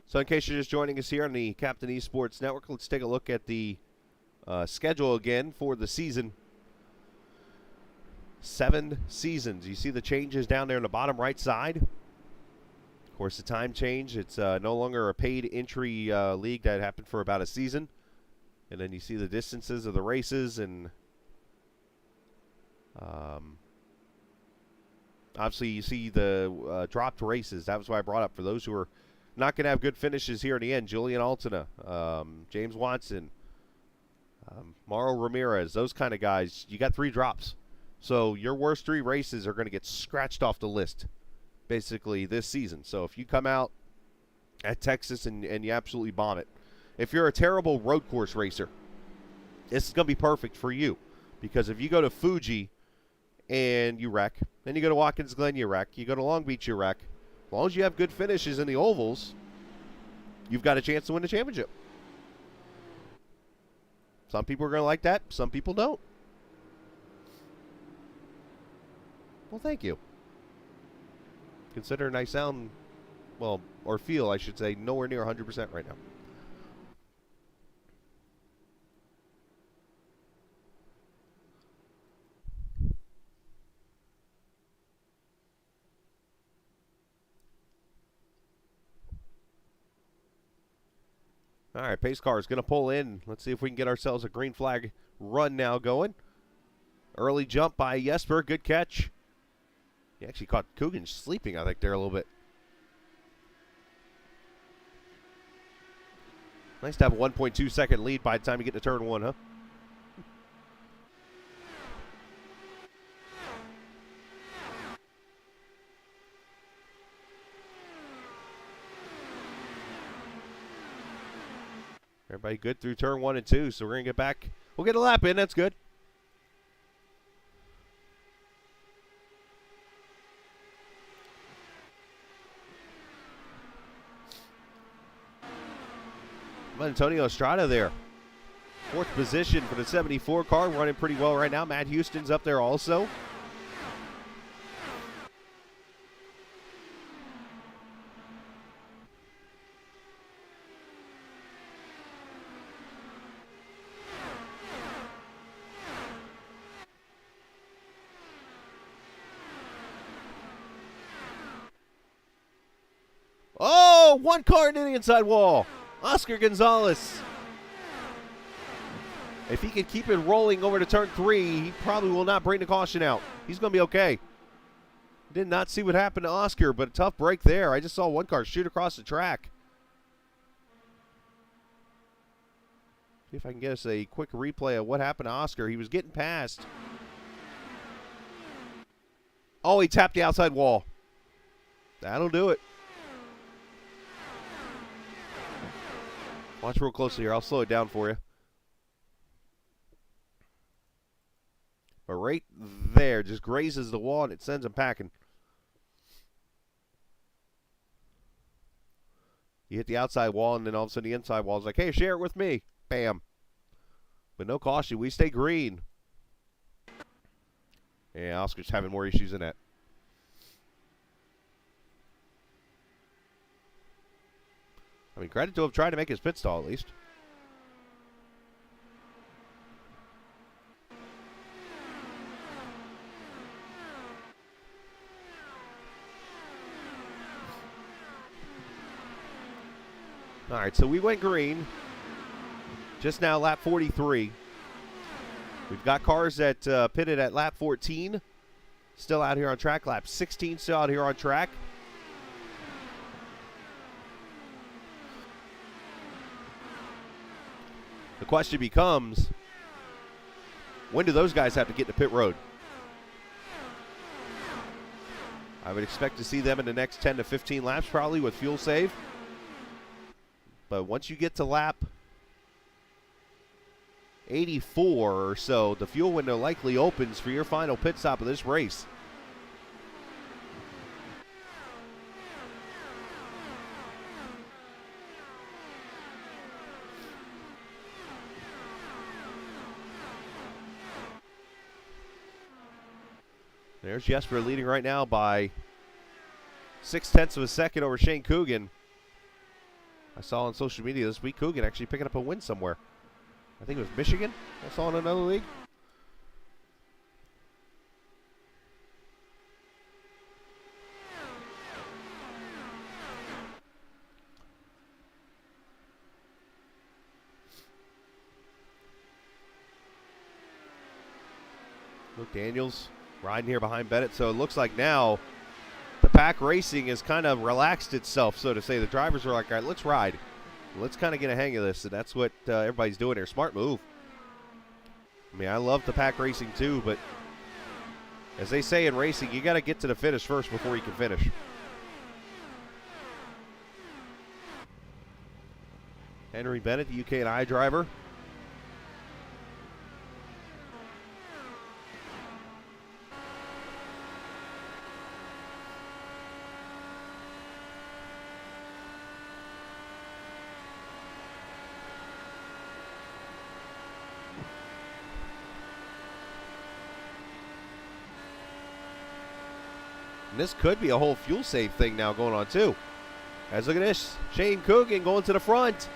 So in case you're just joining us here on the Captain Esports Network, let's take a look at the schedule again for the season. 7 seasons. You see the changes down there in the bottom right side. Of course, the time change. It's no longer a paid entry league that happened for about a season. And then you see the distances of the races and obviously you see the dropped races. That was why I brought up for those who are not going to have good finishes here in the end. Julian Altina, James Watson, Mauro Ramirez, those kind of guys. You got 3 drops. So your worst 3 races are going to get scratched off the list basically this season. So if you come out at Texas and you absolutely bomb it, if you're a terrible road course racer, this is going to be perfect for you. Because if you go to Fuji and you wreck, then you go to Watkins Glen, you wreck, you go to Long Beach, you wreck, as long as you have good finishes in the ovals, you've got a chance to win the championship. Some people are going to like that. Some people don't. Well, thank you. Considering I sound, well, or feel, I should say, nowhere near 100% right now. All right, pace car is going to pull in. Let's see if we can get ourselves a green flag run now going. Early jump by Jesper. Good catch. He actually caught Coogan sleeping, I think, there a little bit. Nice to have a 1.2 second lead by the time you get to turn 1, huh? Everybody good through turn 1 and 2, so we're going to get back. We'll get a lap in. That's good. Antonio Estrada there. 4th position for the 74 car, running pretty well right now. Matt Houston's up there also. Oh, one car into the inside wall. Oscar Gonzalez. If he can keep it rolling over to turn 3, he probably will not bring the caution out. He's going to be okay. Did not see what happened to Oscar, but a tough break there. I just saw one car shoot across the track. See if I can get us a quick replay of what happened to Oscar. He was getting past. Oh, he tapped the outside wall. That'll do it. Watch real closely here. I'll slow it down for you. But right there, just grazes the wall and it sends him packing. You hit the outside wall and then all of a sudden the inside wall is like, hey, share it with me. Bam. But no caution. We stay green. Yeah, Oscar's having more issues than that. I mean, credit to him trying to make his pit stall at least. All right, so we went green. Just now, lap 43. We've got cars that pitted at lap 14. Still out here on track. Lap 16 still out here on track. The question becomes, when do those guys have to get to pit road? I would expect to see them in the next 10 to 15 laps probably with fuel save. But once you get to lap 84 or so, the fuel window likely opens for your final pit stop of this race. There's Jesper leading right now by 0.6 of a second over Shane Coogan. I saw on social media this week Coogan actually picking up a win somewhere. I think it was Michigan. I saw in another league. Luke Daniels riding here behind Bennett. So it looks like now the pack racing has kind of relaxed itself, so to say. The drivers are like, all right, let's ride. Let's kind of get a hang of this, and that's what everybody's doing here. Smart move. I mean, I love the pack racing too, but as they say in racing, you got to get to the finish first before you can finish. Henry Bennett, the UK&I driver. And this could be a whole fuel save thing now going on too. As look at this, Shane Coogan going to the front.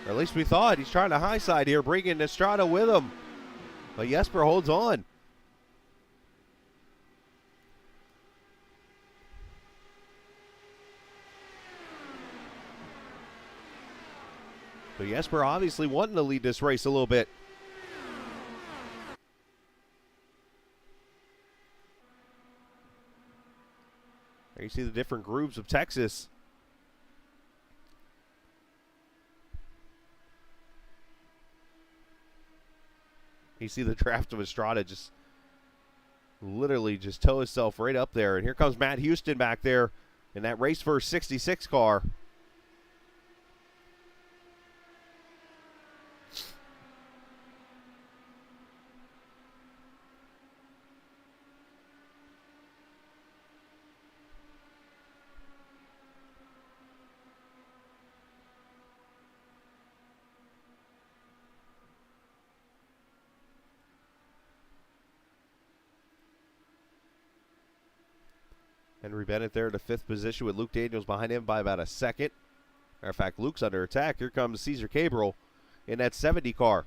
Or at least we thought. He's trying to high side here, bringing Estrada with him. But Jesper holds on. So Jesper obviously wanting to lead this race a little bit. There you see the different grooves of Texas. You see the draft of Estrada just literally just tow himself right up there. And here comes Matt Houston back there in that race for 66 car. Henry Bennett there in the 5th position with Luke Daniels behind him by about a second. Matter of fact, Luke's under attack. Here comes Cesar Cabral in that 70 car.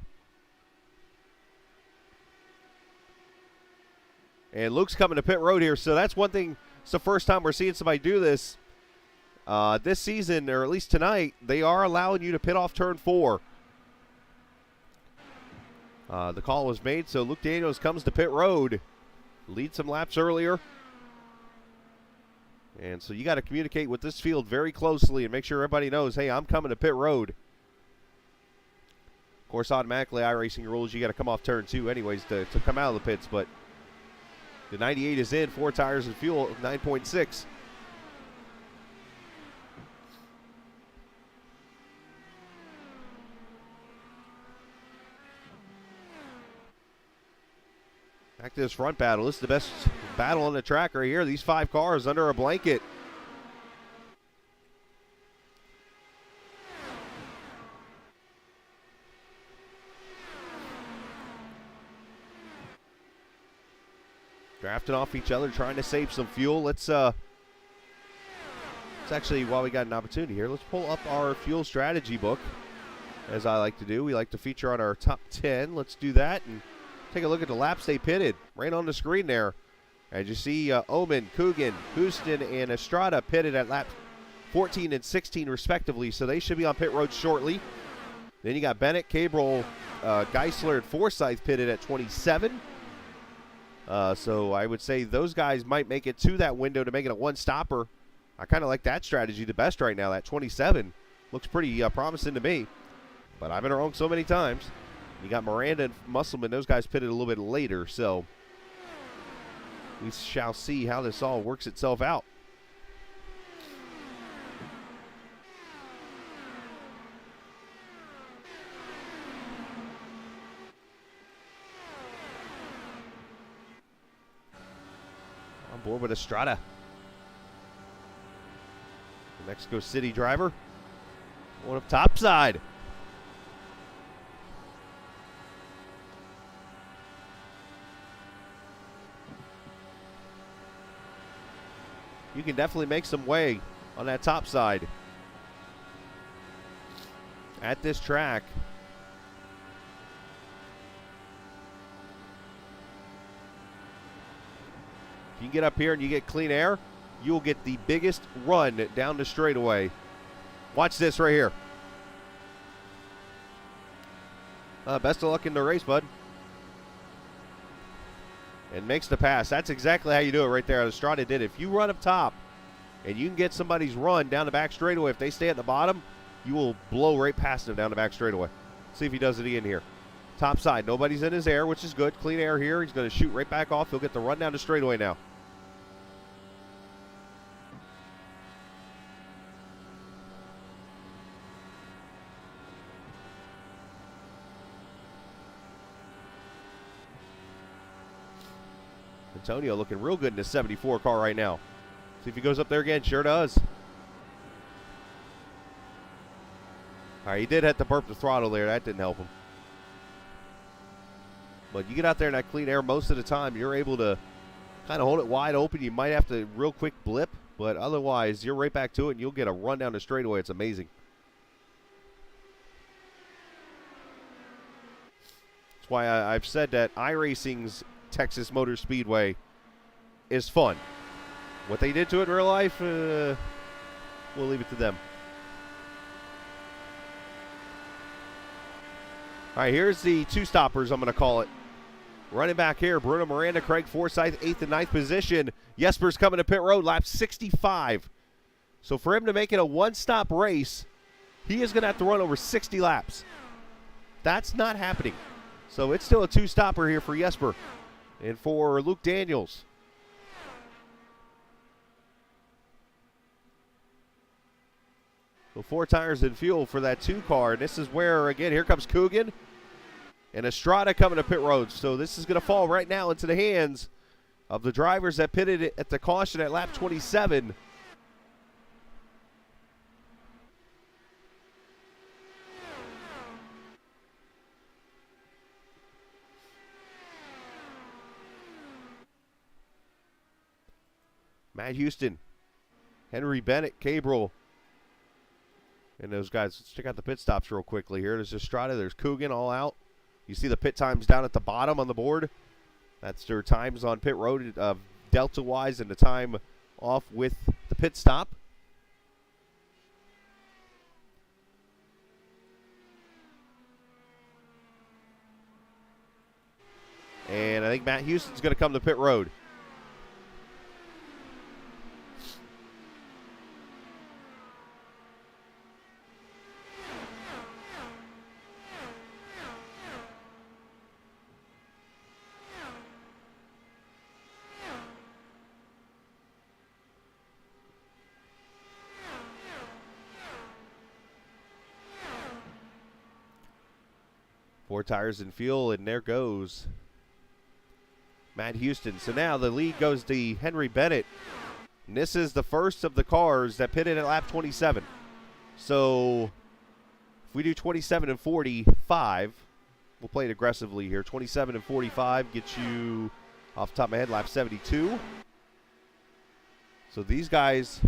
And Luke's coming to pit road here, so that's one thing. It's the first time we're seeing somebody do this. This season, or at least tonight, they are allowing you to pit off turn 4. The call was made, so Luke Daniels comes to pit road. Lead some laps earlier. And so you got to communicate with this field very closely and make sure everybody knows, hey, I'm coming to pit road. Of course, automatically, iRacing rules, you got to come off turn 2 anyways to come out of the pits. But the 98 is in, 4 tires and fuel, 9.6. Back to this front battle. This is the best battle on the track right here. These 5 cars under a blanket. Drafting off each other, trying to save some fuel. Let's actually, while we got an opportunity here, let's pull up our fuel strategy book, as I like to do. We like to feature on our top 10. Let's do that and take a look at the laps they pitted right on the screen there. As you see, Oman, Coogan, Houston, and Estrada pitted at laps 14 and 16 respectively, so they should be on pit road shortly. Then you got Bennett, Cabral, Geisler, and Forsyth pitted at 27. So I would say those guys might make it to that window to make it a one-stopper. I kind of like that strategy the best right now. That 27 looks pretty promising to me, but I've been wrong so many times. You got Miranda and Musselman. Those guys pitted a little bit later, so we shall see how this all works itself out. On board with Estrada. The Mexico City driver. Going up top side. You can definitely make some way on that top side at this track. If you can get up here and you get clean air, you will get the biggest run down the straightaway. Watch this right here. Best of luck in the race, bud. And makes the pass. That's exactly how you do it right there. Estrada did it. If you run up top and you can get somebody's run down the back straightaway, if they stay at the bottom, you will blow right past them down the back straightaway. See if he does it again here. Top side. Nobody's in his air, which is good. Clean air here. He's going to shoot right back off. He'll get the run down the straightaway now. Antonio looking real good in his 74 car right now. See if he goes up there again. Sure does. All right, he did have to burp the throttle there. That didn't help him. But you get out there in that clean air most of the time, you're able to kind of hold it wide open. You might have to real quick blip, but otherwise you're right back to it and you'll get a run down the straightaway. It's amazing. That's why I've said that iRacing's Texas Motor Speedway is fun. What they did to it in real life, we'll leave it to them. All right, here's the two stoppers, I'm going to call it. Running back here, Bruno Miranda, Craig Forsyth, 8th and 9th position. Jesper's coming to pit road, lap 65. So for him to make it a one-stop race, he is going to have to run over 60 laps. That's not happening. So it's still a two-stopper here for Jesper and for Luke Daniels. So 4 tires and fuel for that 2 car. And this is where, again, here comes Coogan and Estrada coming to pit road. So this is going to fall right now into the hands of the drivers that pitted at the caution at lap 27. Matt Houston, Henry Bennett, Cabral, and those guys. Let's check out the pit stops real quickly here. There's Estrada, there's Coogan all out. You see the pit times down at the bottom on the board. That's their times on pit road, delta-wise, and the time off with the pit stop. And I think Matt Houston's going to come to pit road. Four tires and fuel, and there goes Matt Houston. So now the lead goes to Henry Bennett. And this is the first of the cars that pitted at lap 27. So if we do 27 and 45, we'll play it aggressively here. 27 and 45 gets you, off the top of my head, lap 72. So these guys,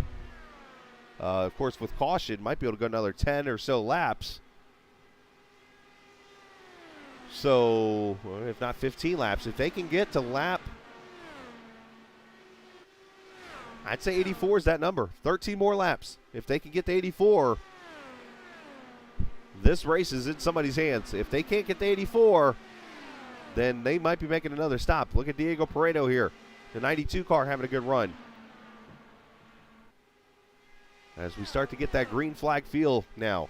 of course, with caution, might be able to go another 10 or so laps. So, if not 15 laps, if they can get to lap, I'd say 84 is that number. 13 more laps. If they can get to 84, this race is in somebody's hands. If they can't get to 84, then they might be making another stop. Look at Diego Pareto here. The 92 car having a good run. As we start to get that green flag feel now.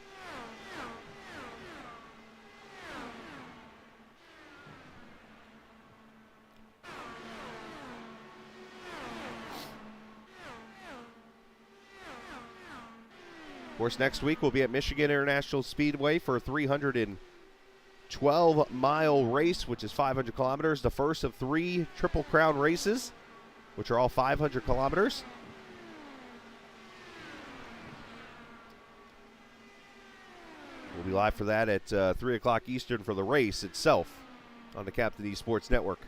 Of course, next week we'll be at Michigan International Speedway for a 312-mile race, which is 500 kilometers. The first of 3 Triple Crown races, which are all 500 kilometers. We'll be live for that at 3 o'clock Eastern for the race itself on the Captain eSports Network.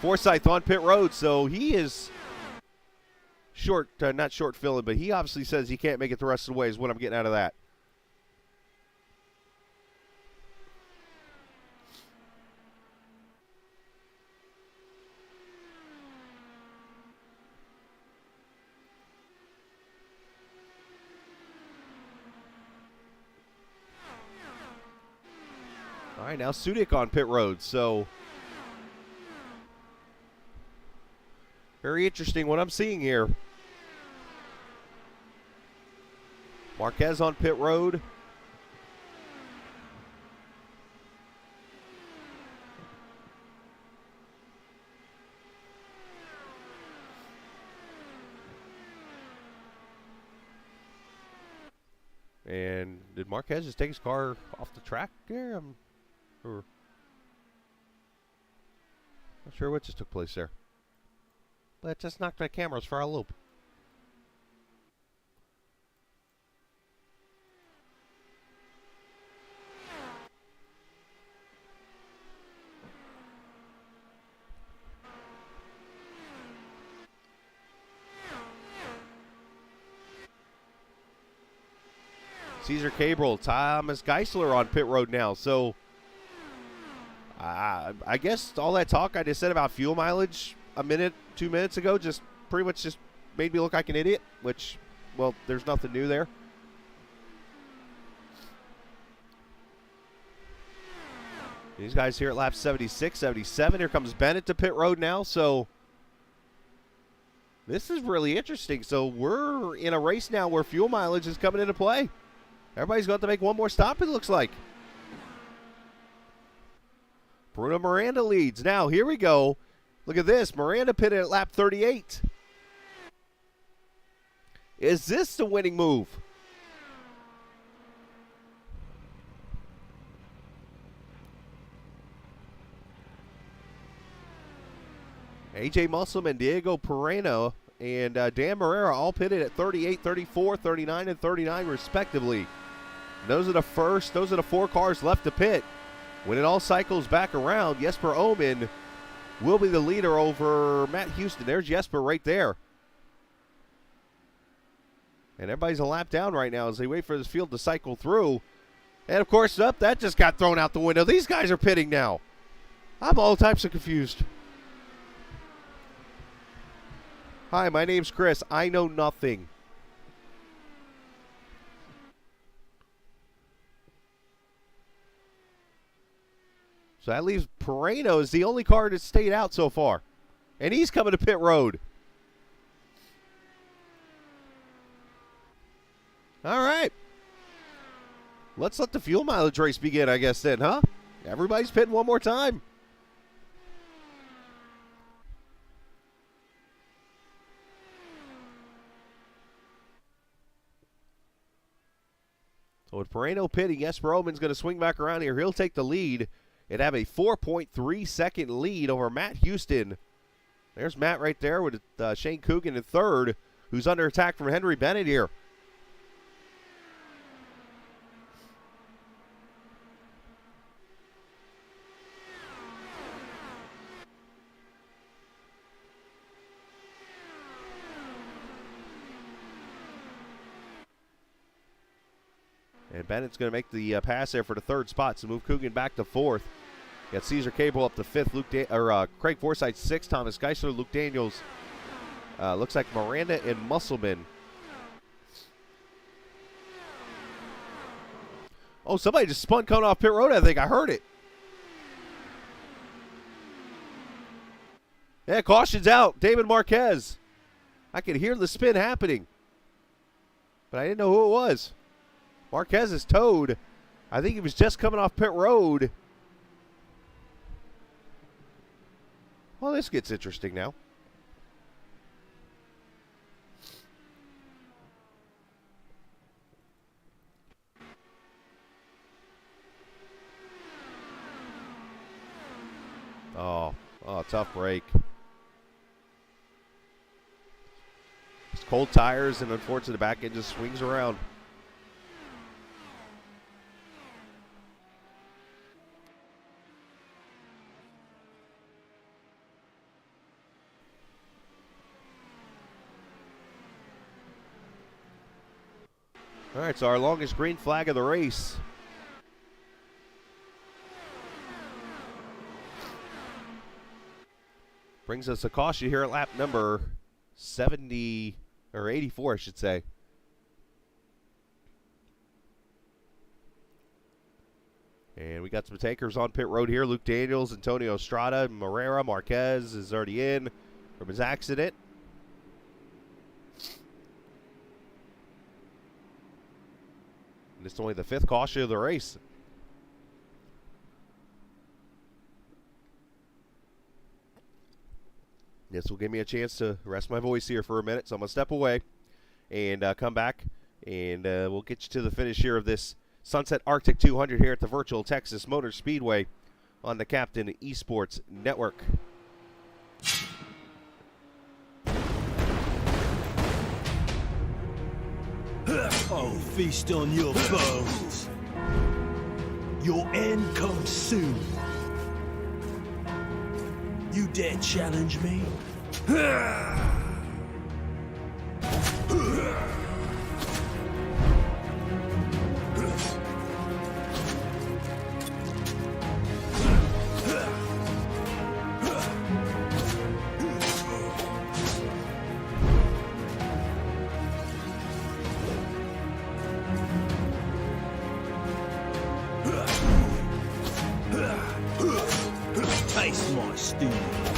Forsyth on pit road, so he is short, not short filling, but he obviously says he can't make it the rest of the way is what I'm getting out of that. All right, now Sudik on pit road, so very interesting what I'm seeing here. Marquez on pit road. And did Marquez just take his car off the track there? Or not sure what just took place there. But it just knocked my cameras for a loop. Cesar Cabral, Thomas Geisler on pit road now. So I guess all that talk I just said about fuel mileage a minute, 2 minutes ago just pretty much just made me look like an idiot, which, well, there's nothing new there. These guys here at lap 76, 77. Here comes Bennett to pit road now. So this is really interesting. So we're in a race now where fuel mileage is coming into play. Everybody's going to have to make one more stop, it looks like. Bruno Miranda leads. Now, here we go. Look at this. Miranda pitted at lap 38. Is this the winning move? AJ Musselman, Diego Pereno, and Dan Marrera all pitted at 38, 34, 39, and 39 respectively. And those are the four cars left to pit. When it all cycles back around, Jesper Omen will be the leader over Matt Houston. There's Jesper right there. And everybody's a lap down right now as they wait for this field to cycle through. And, of course, that just got thrown out the window. These guys are pitting now. I'm all types of confused. Hi, my name's Chris. I know nothing. So that leaves Pereno as the only car that stayed out so far. And he's coming to pit road. All right. Let's let the fuel mileage race begin, I guess, then, huh? Everybody's pitting one more time. So with Pereno pitting, Jesper Omen's going to swing back around here. He'll take the lead and have a 4.3 second lead over Matt Houston. There's Matt right there with Shane Coogan in third, who's under attack from Henry Bennett here. And Bennett's going to make the pass there for the third spot, so move Coogan back to fourth. Got Caesar Cable up to fifth, Craig Forsythe sixth, Thomas Geisler, Luke Daniels. Looks like Miranda and Musselman. Oh, somebody just spun coming off pit road, I think. I heard it. Yeah, caution's out. David Marquez. I could hear the spin happening, but I didn't know who it was. Marquez is towed. I think he was just coming off pit road. Well, this gets interesting now. Oh, tough break. It's cold tires, and unfortunately the back end just swings around. All right, so our longest green flag of the race. Brings us a caution here at lap number 70, or 84, I should say. And we got some takers on pit road here. Luke Daniels, Antonio Estrada, Marrera, Marquez is already in from his accident. And it's only the fifth caution of the race. This will give me a chance to rest my voice here for a minute, so I'm going to step away and come back, and we'll get you to the finish here of this Sunset Arctic 200 here at the virtual Texas Motor Speedway on the Captain Esports Network. Oh, feast on your foes. Your end comes soon. You dare challenge me? speed.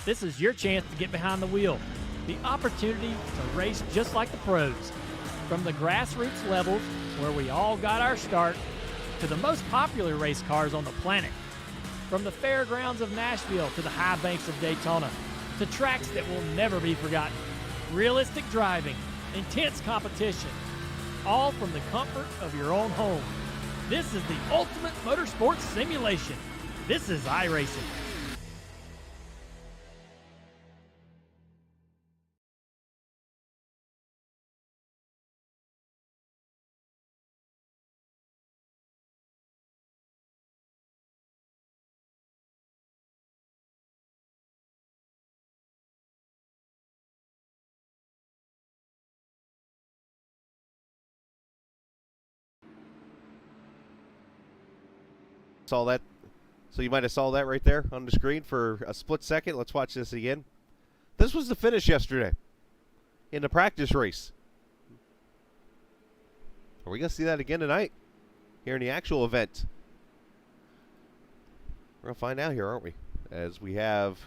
This is your chance to get behind the wheel. The opportunity to race just like the pros. From the grassroots levels, where we all got our start, to the most popular race cars on the planet. From the fairgrounds of Nashville to the high banks of Daytona, to tracks that will never be forgotten. Realistic driving, intense competition, all from the comfort of your own home. This is the ultimate motorsports simulation. This is iRacing. Saw that. So you might have saw that right there on the screen for a split second. Let's watch this again. This was the finish yesterday in the practice race. Are we going to see that again tonight here in the actual event? We're going to find out here, aren't we? As we have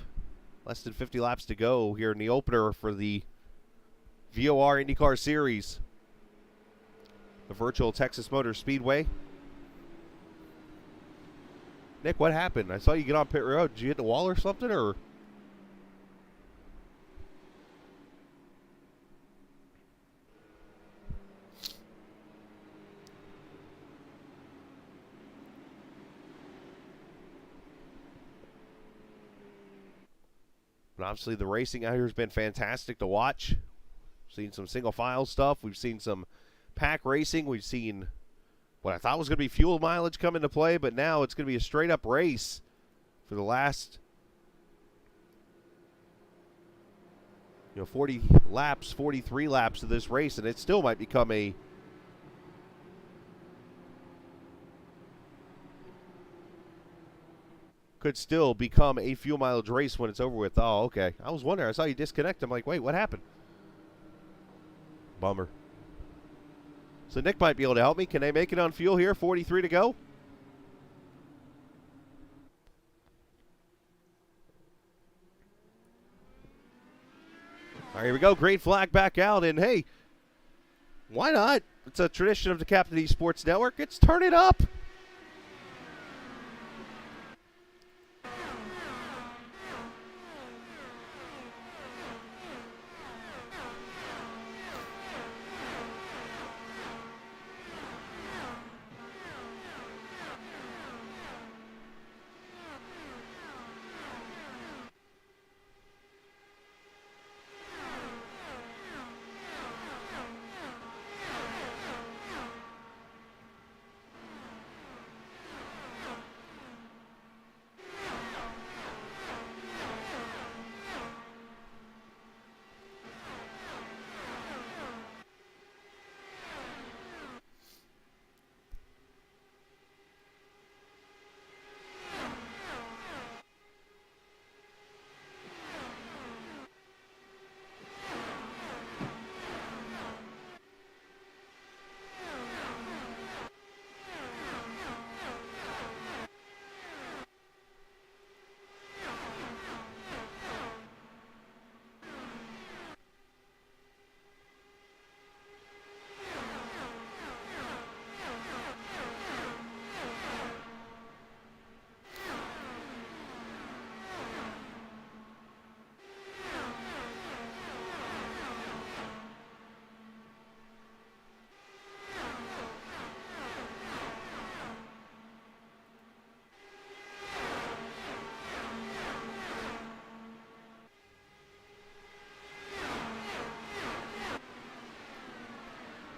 less than 50 laps to go here in the opener for the VOR IndyCar Series, the virtual Texas Motor Speedway. Nick, what happened? I saw you get on pit road. Did you hit the wall or something, or? But obviously the racing out here has been fantastic to watch. We've seen some single file stuff. We've seen some pack racing. We've seen what I thought was going to be fuel mileage come into play, but now it's going to be a straight up race for the last 40 laps, 43 laps of this race, and it still might become a fuel mileage race when it's over with. Oh, okay. I was wondering. I saw you disconnect. I'm like, wait, what happened? Bummer. So Nick might be able to help me. Can they make it on fuel here? 43 to go. All right, here we go. Green flag back out. And hey, why not? It's a tradition of the Captain eSports Network. It's turn it up.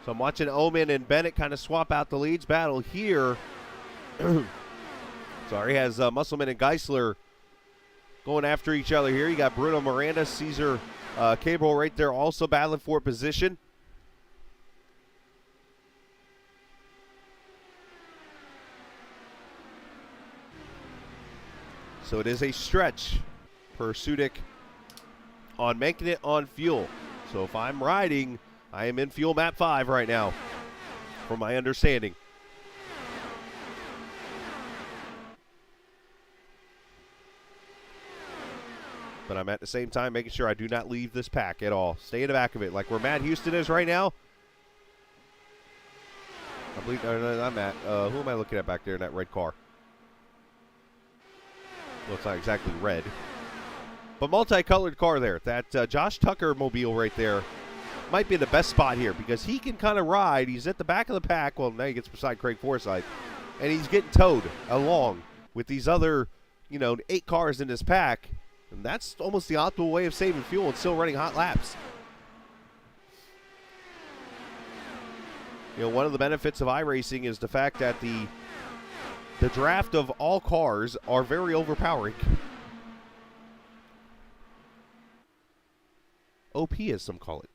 So I'm watching Omen and Bennett kind of swap out the leads. Battle here. Sorry, has Musselman and Geisler going after each other here. You got Bruno Miranda, Caesar Cabral right there also battling for position. So it is a stretch for Sudik on making it on fuel. So if I'm riding, I am in fuel map 5 right now, from my understanding. But I'm at the same time making sure I do not leave this pack at all. Stay in the back of it, like where Matt Houston is right now. I believe I'm at. Who am I looking at back there in that red car? Well, it's not exactly red, but multicolored car there. That Josh Tucker mobile right there might be the best spot here because he can kind of ride. He's at the back of the pack. Well, now he gets beside Craig Forsythe, and he's getting towed along with these other, 8 cars in this pack. And that's almost the optimal way of saving fuel and still running hot laps. One of the benefits of iRacing is the fact that the draft of all cars are very overpowering. OP, as some call it.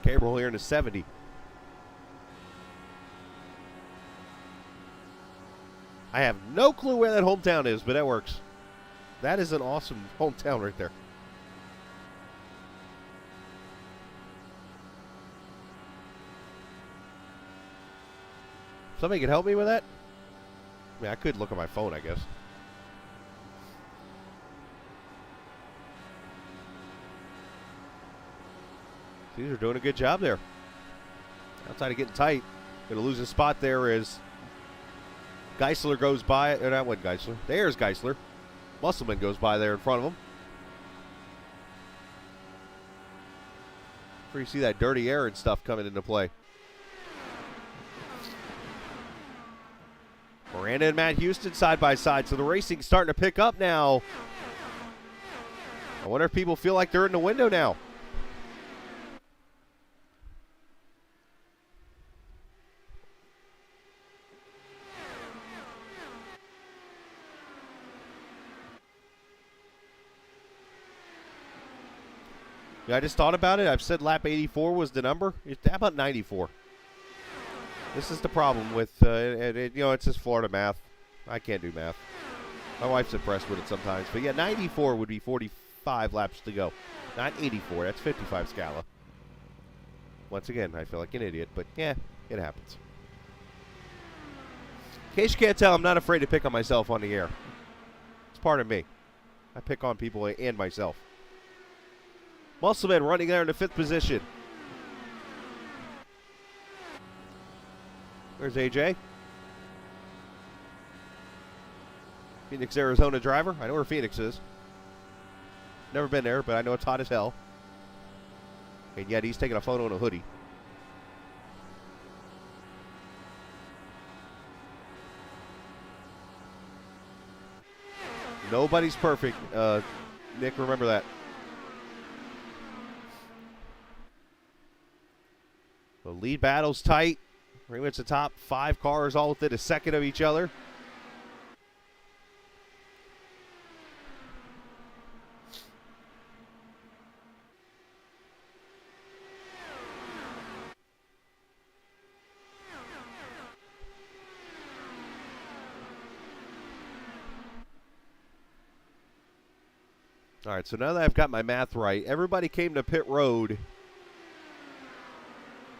Cabral here in the 70. I have no clue where that hometown is, but that works. That is an awesome hometown right there. Somebody can help me with that? I mean, I could look at my phone, I guess. These are doing a good job there. Outside of getting tight. Going to lose a spot there as Geisler goes by. Or that wasn't Geisler. There's Geisler. Musselman goes by there in front of him. Where you see that dirty air and stuff coming into play. Miranda and Matt Houston side by side. So the racing's starting to pick up now. I wonder if people feel like they're in the window now. Yeah, I just thought about it. I've said lap 84 was the number. How about 94? This is the problem with, it's just Florida math. I can't do math. My wife's impressed with it sometimes. But yeah, 94 would be 45 laps to go. Not 84. That's 55 Scala. Once again, I feel like an idiot. But yeah, it happens. In case you can't tell, I'm not afraid to pick on myself on the air. It's part of me. I pick on people and myself. Musselman running there in the 5th position. There's AJ. Phoenix, Arizona driver. I know where Phoenix is. Never been there, but I know it's hot as hell. And yet he's taking a photo in a hoodie. Nobody's perfect, Nick, remember that. The lead battle's tight. Pretty much the top 5 cars all within a second of each other. All right, so now that I've got my math right, everybody came to pit road.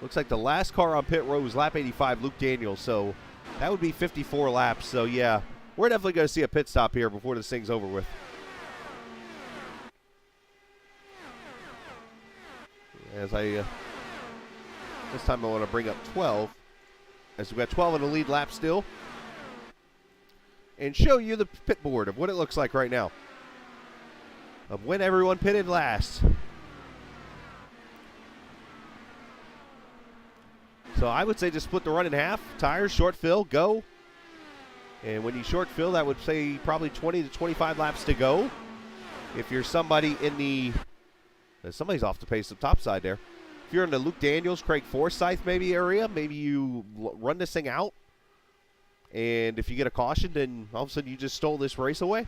Looks like the last car on pit road was lap 85, Luke Daniels, so that would be 54 laps. So, yeah, we're definitely going to see a pit stop here before this thing's over with. As this time I want to bring up 12, as we've got 12 in the lead lap still, and show you the pit board of what it looks like right now, of when everyone pitted last. So I would say just split the run in half. Tires, short fill, go. And when you short fill, that would say probably 20 to 25 laps to go. If you're somebody in the, somebody's off the pace, the top side there. If you're in the Luke Daniels, Craig Forsyth maybe area, maybe you run this thing out. And if you get a caution, then all of a sudden you just stole this race away.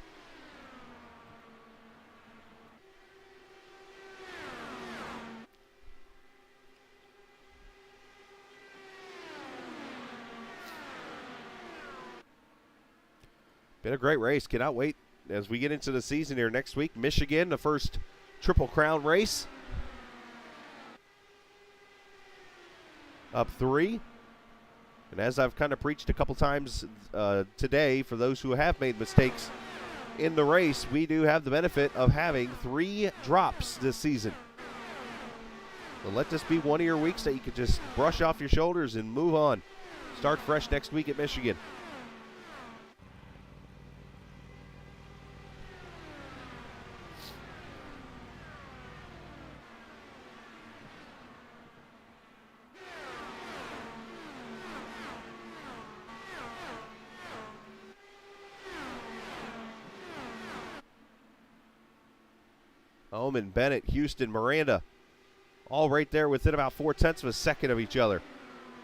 Been a great race. Cannot wait as we get into the season here next week. Michigan, the first Triple Crown race. Up 3. And as I've kind of preached a couple times today, for those who have made mistakes in the race, we do have the benefit of having 3 drops this season. So let this be one of your weeks that you could just brush off your shoulders and move on. Start fresh next week at Michigan. Oman, Bennett, Houston, Miranda, all right there within about 0.4 of a second of each other.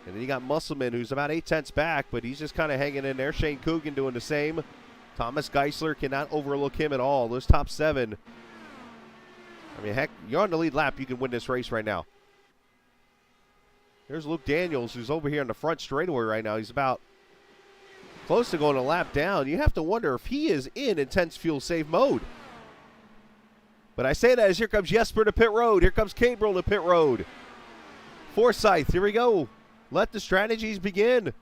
And then you got Musselman, who's about 0.8 back, but he's just kind of hanging in there. Shane Coogan doing the same. Thomas Geisler cannot overlook him at all. Those top 7. I mean, heck, you're on the lead lap. You can win this race right now. There's Luke Daniels, who's over here in the front straightaway right now. He's about close to going a lap down. You have to wonder if he is in intense fuel save mode. But I say that as here comes Jesper to pit road. Here comes Cabrel to pit road. Forsyth, here we go. Let the strategies begin.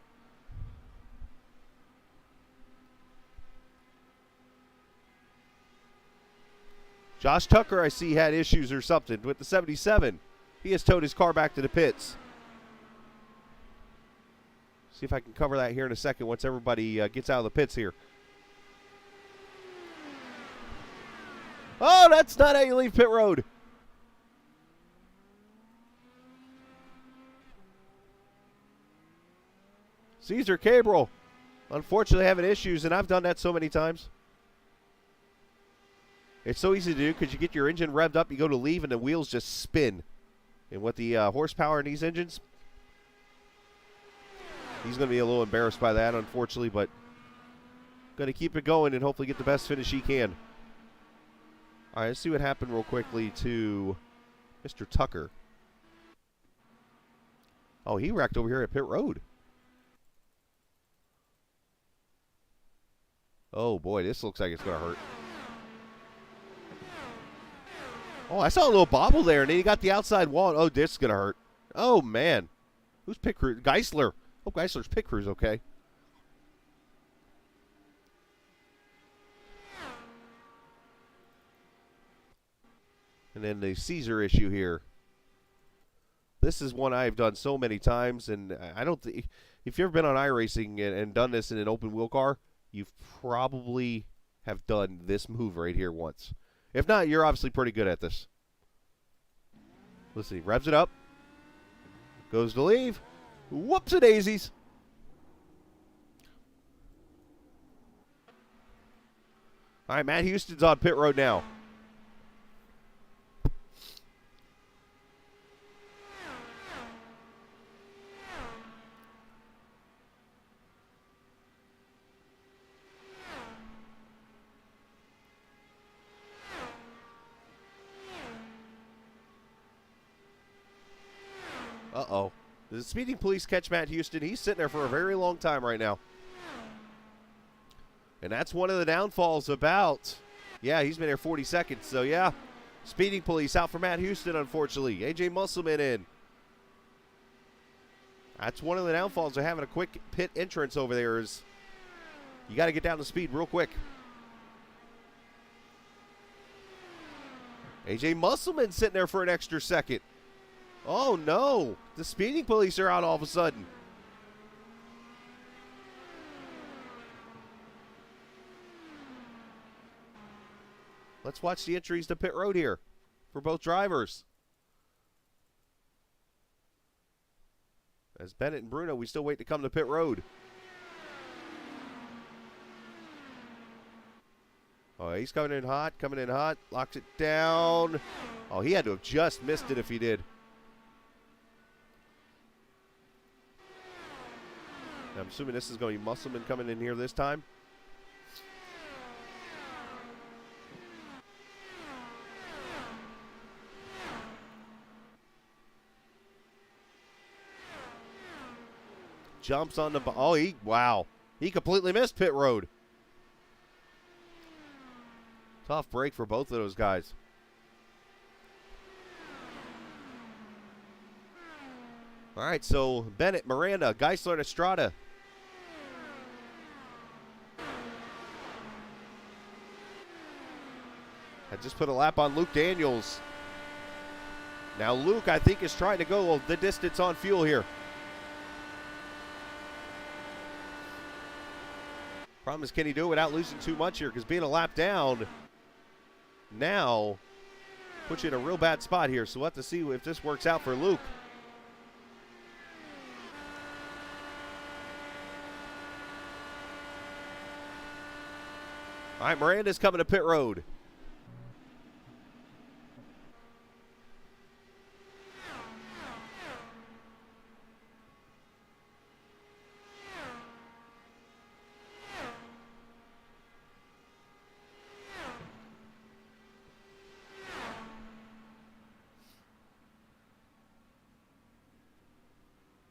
Josh Tucker, I see, had issues or something with the 77. He has towed his car back to the pits. See if I can cover that here in a second once everybody gets out of the pits here. Oh, that's not how you leave pit road. Cesar Cabrel, unfortunately having issues, and I've done that so many times. It's so easy to do because you get your engine revved up, you go to leave, and the wheels just spin. And with the horsepower in these engines, he's going to be a little embarrassed by that, unfortunately, but going to keep it going and hopefully get the best finish he can. All right, let's see what happened real quickly to Mr. Tucker. Oh, he wrecked over here at pit road. Oh, boy, this looks like it's going to hurt. Oh, I saw a little bobble there, and then he got the outside wall. Oh, this is going to hurt. Oh, man. Who's pit crew? Geisler. Hope Geisler's pit crew's okay. And then the Caesar issue here. This is one I've done so many times, and I don't think, if you've ever been on iRacing and done this in an open wheel car, you've probably have done this move right here once. If not, you're obviously pretty good at this. Let's see, revs it up, goes to leave, whoops-a-daisies. All right, Matt Houston's on pit road now. Uh-oh. The speeding police catch Matt Houston. He's sitting there for a very long time right now. And that's one of the downfalls about, yeah, he's been here 40 seconds. So, yeah, speeding police out for Matt Houston, unfortunately. A.J. Musselman in. That's one of the downfalls of having a quick pit entrance over there is you got to get down to speed real quick. A.J. Musselman sitting there for an extra second. Oh, no. The speeding police are out all of a sudden. Let's watch the entries to pit road here for both drivers. As Bennett and Bruno, we still wait to come to pit road. Oh, he's coming in hot, locks it down. Oh, he had to have just missed it if he did. I'm assuming this is going to be Musselman coming in here this time. Jumps on the, oh, wow. He completely missed pit road. Tough break for both of those guys. All right, so Bennett, Miranda, Geisler, and Estrada. I just put a lap on Luke Daniels. Now Luke, I think, is trying to go the distance on fuel here. Problem is, can he do it without losing too much here? Because being a lap down now puts you in a real bad spot here. So we'll have to see if this works out for Luke. All right, Miranda's coming to pit road.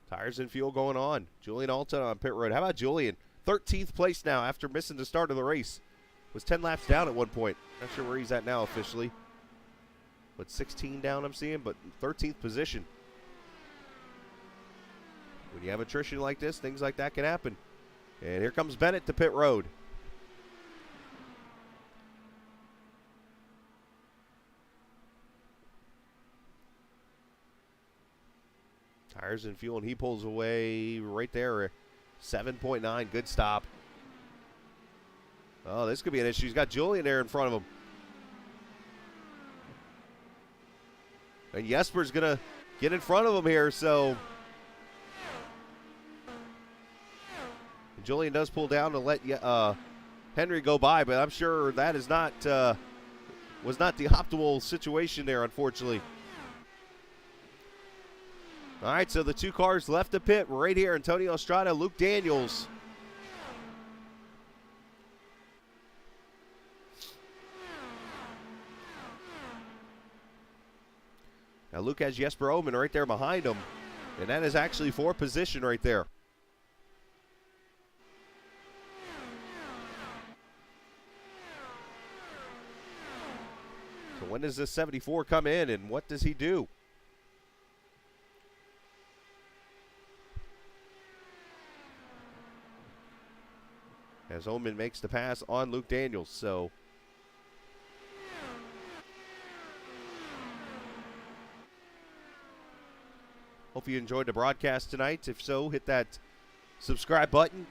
Tires and fuel going on. Julian Alton on pit road. How about Julian? 13th place now after missing the start of the race. Was 10 laps down at one point. Not sure where he's at now officially. But 16 down I'm seeing, but 13th position. When you have attrition like this, things like that can happen. And here comes Bennett to pit road. Tires and fuel, and he pulls away right there. 7.9, good stop. Oh, this could be an issue. He's got Julian there in front of him. And Jesper's going to get in front of him here, so. And Julian does pull down to let Henry go by, but I'm sure that is not was not the optimal situation there, unfortunately. All right, so the two cars left the pit right here. Antonio Estrada, Luke Daniels. Now Luke has Jesper Omen right there behind him. And that is actually for position right there. So when does this 74 come in and what does he do? As Omen makes the pass on Luke Daniels, so. Hope you enjoyed the broadcast tonight. If so, hit that subscribe button.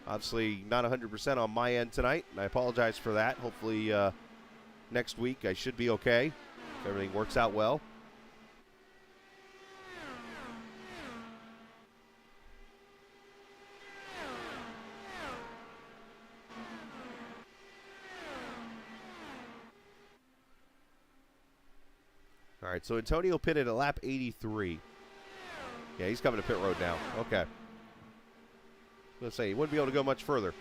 Obviously not 100% on my end tonight, and I apologize for that. Hopefully next week I should be okay if everything works out well. All right, so Antonio pitted at lap 83. Yeah, he's coming to pit road now. Okay. Let's say he wouldn't be able to go much further.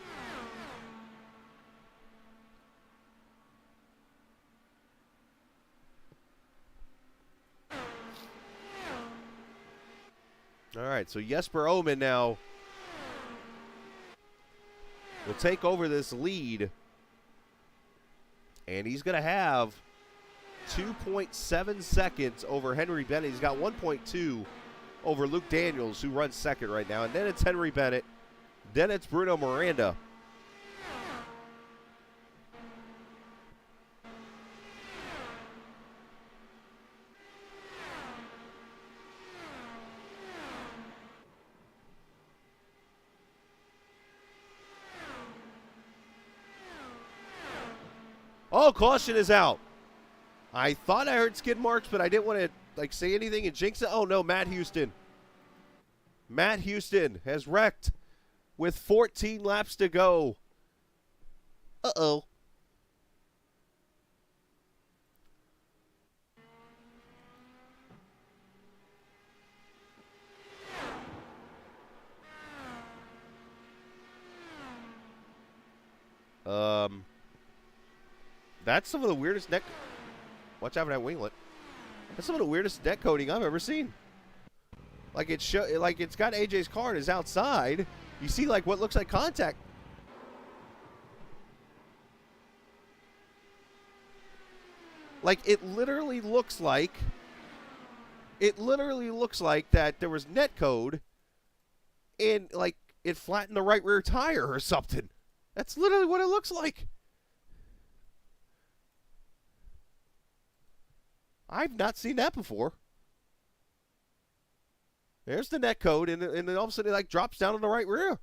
All right, so Jesper Omen now will take over this lead. And he's going to have 2.7 seconds over Henry Bennett. He's got 1.2 over Luke Daniels, who runs second right now. And then it's Henry Bennett. Then it's Bruno Miranda. Oh, caution is out. I thought I heard skid marks, but I didn't want to say anything and jinx it. Oh no, Matt Houston. Matt Houston has wrecked with 14 laps to go. Uh-oh. That's some of the weirdest neck. Watch out for that winglet. That's some of the weirdest neck coating I've ever seen. Like it's got AJ's car and is outside. You see like what looks like contact. Like it literally looks like that there was net code and like it flattened the right rear tire or something. That's literally what it looks like. I've not seen that before. There's the net code, and then all of a sudden it like drops down on the right rear.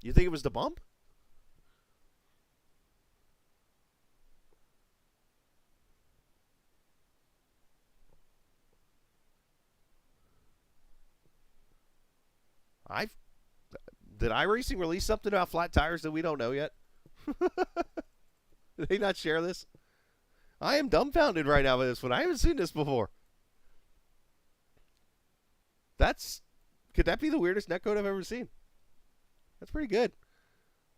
You think it was the bump? Did iRacing release something about flat tires that we don't know yet? Did they not share this? I am dumbfounded right now by this one. I haven't seen this before. Could that be the weirdest netcode I've ever seen? That's pretty good.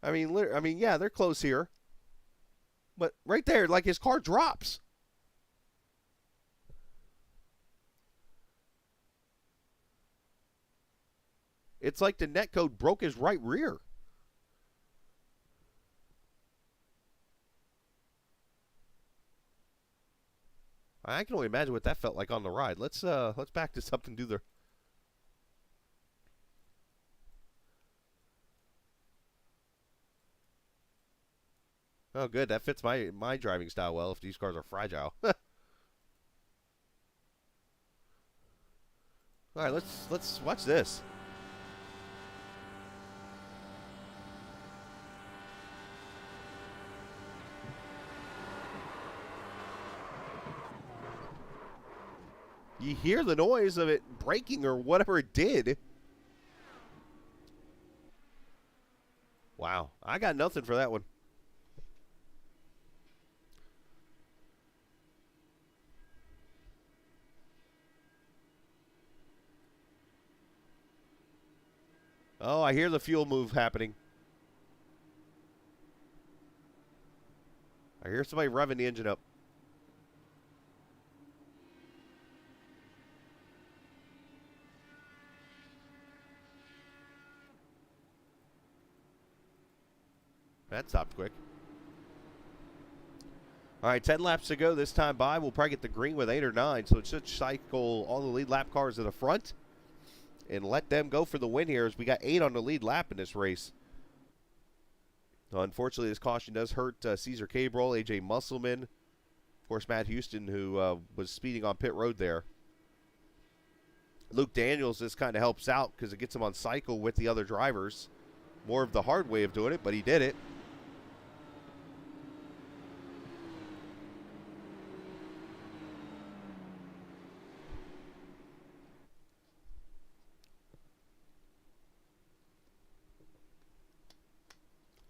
I mean, yeah, they're close here. But right there, like his car drops. It's like the netcode broke his right rear. I can only imagine what that felt like on the ride. Let's back this up and do the. Oh, good. That fits my driving style well. If these cars are fragile. All right, let's watch this. You hear the noise of it breaking or whatever it did. Wow. I got nothing for that one. Oh, I hear the fuel move happening. I hear somebody revving the engine up. That stopped quick. All right, 10 laps to go this time by. We'll probably get the green with 8 or 9, so it should cycle all the lead lap cars to the front and let them go for the win here as we got 8 on the lead lap in this race. Unfortunately, this caution does hurt Cesar Cabral, AJ Musselman, of course, Matt Houston, who was speeding on pit road there. Luke Daniels, this kind of helps out because it gets him on cycle with the other drivers. More of the hard way of doing it, but he did it.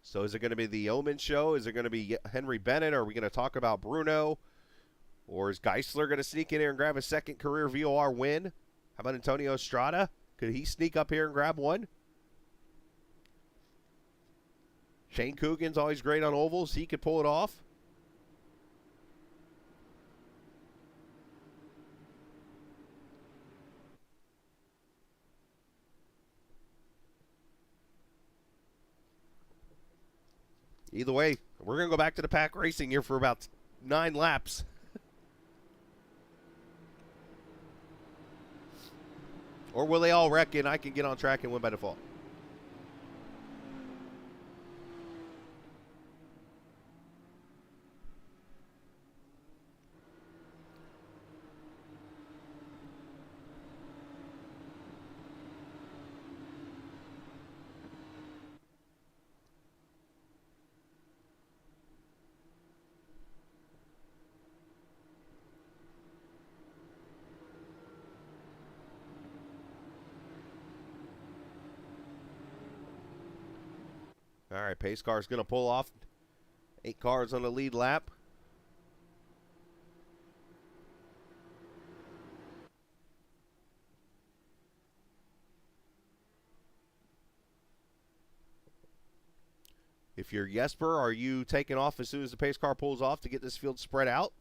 So is it going to be the Omen show? Is it going to be Henry Bennett? Are we going to talk about Bruno? Or is Geisler going to sneak in here and grab a second career VOR win? How about Antonio Estrada? Could he sneak up here and grab one? Shane Coogan's always great on ovals. He could pull it off. Either way, we're going to go back to the pack racing here for about 9 laps. Or will they all wreck and I can get on track and win by default? All right, pace car is going to pull off. 8 cars on the lead lap. If you're Jesper, are you taking off as soon as the pace car pulls off to get this field spread out?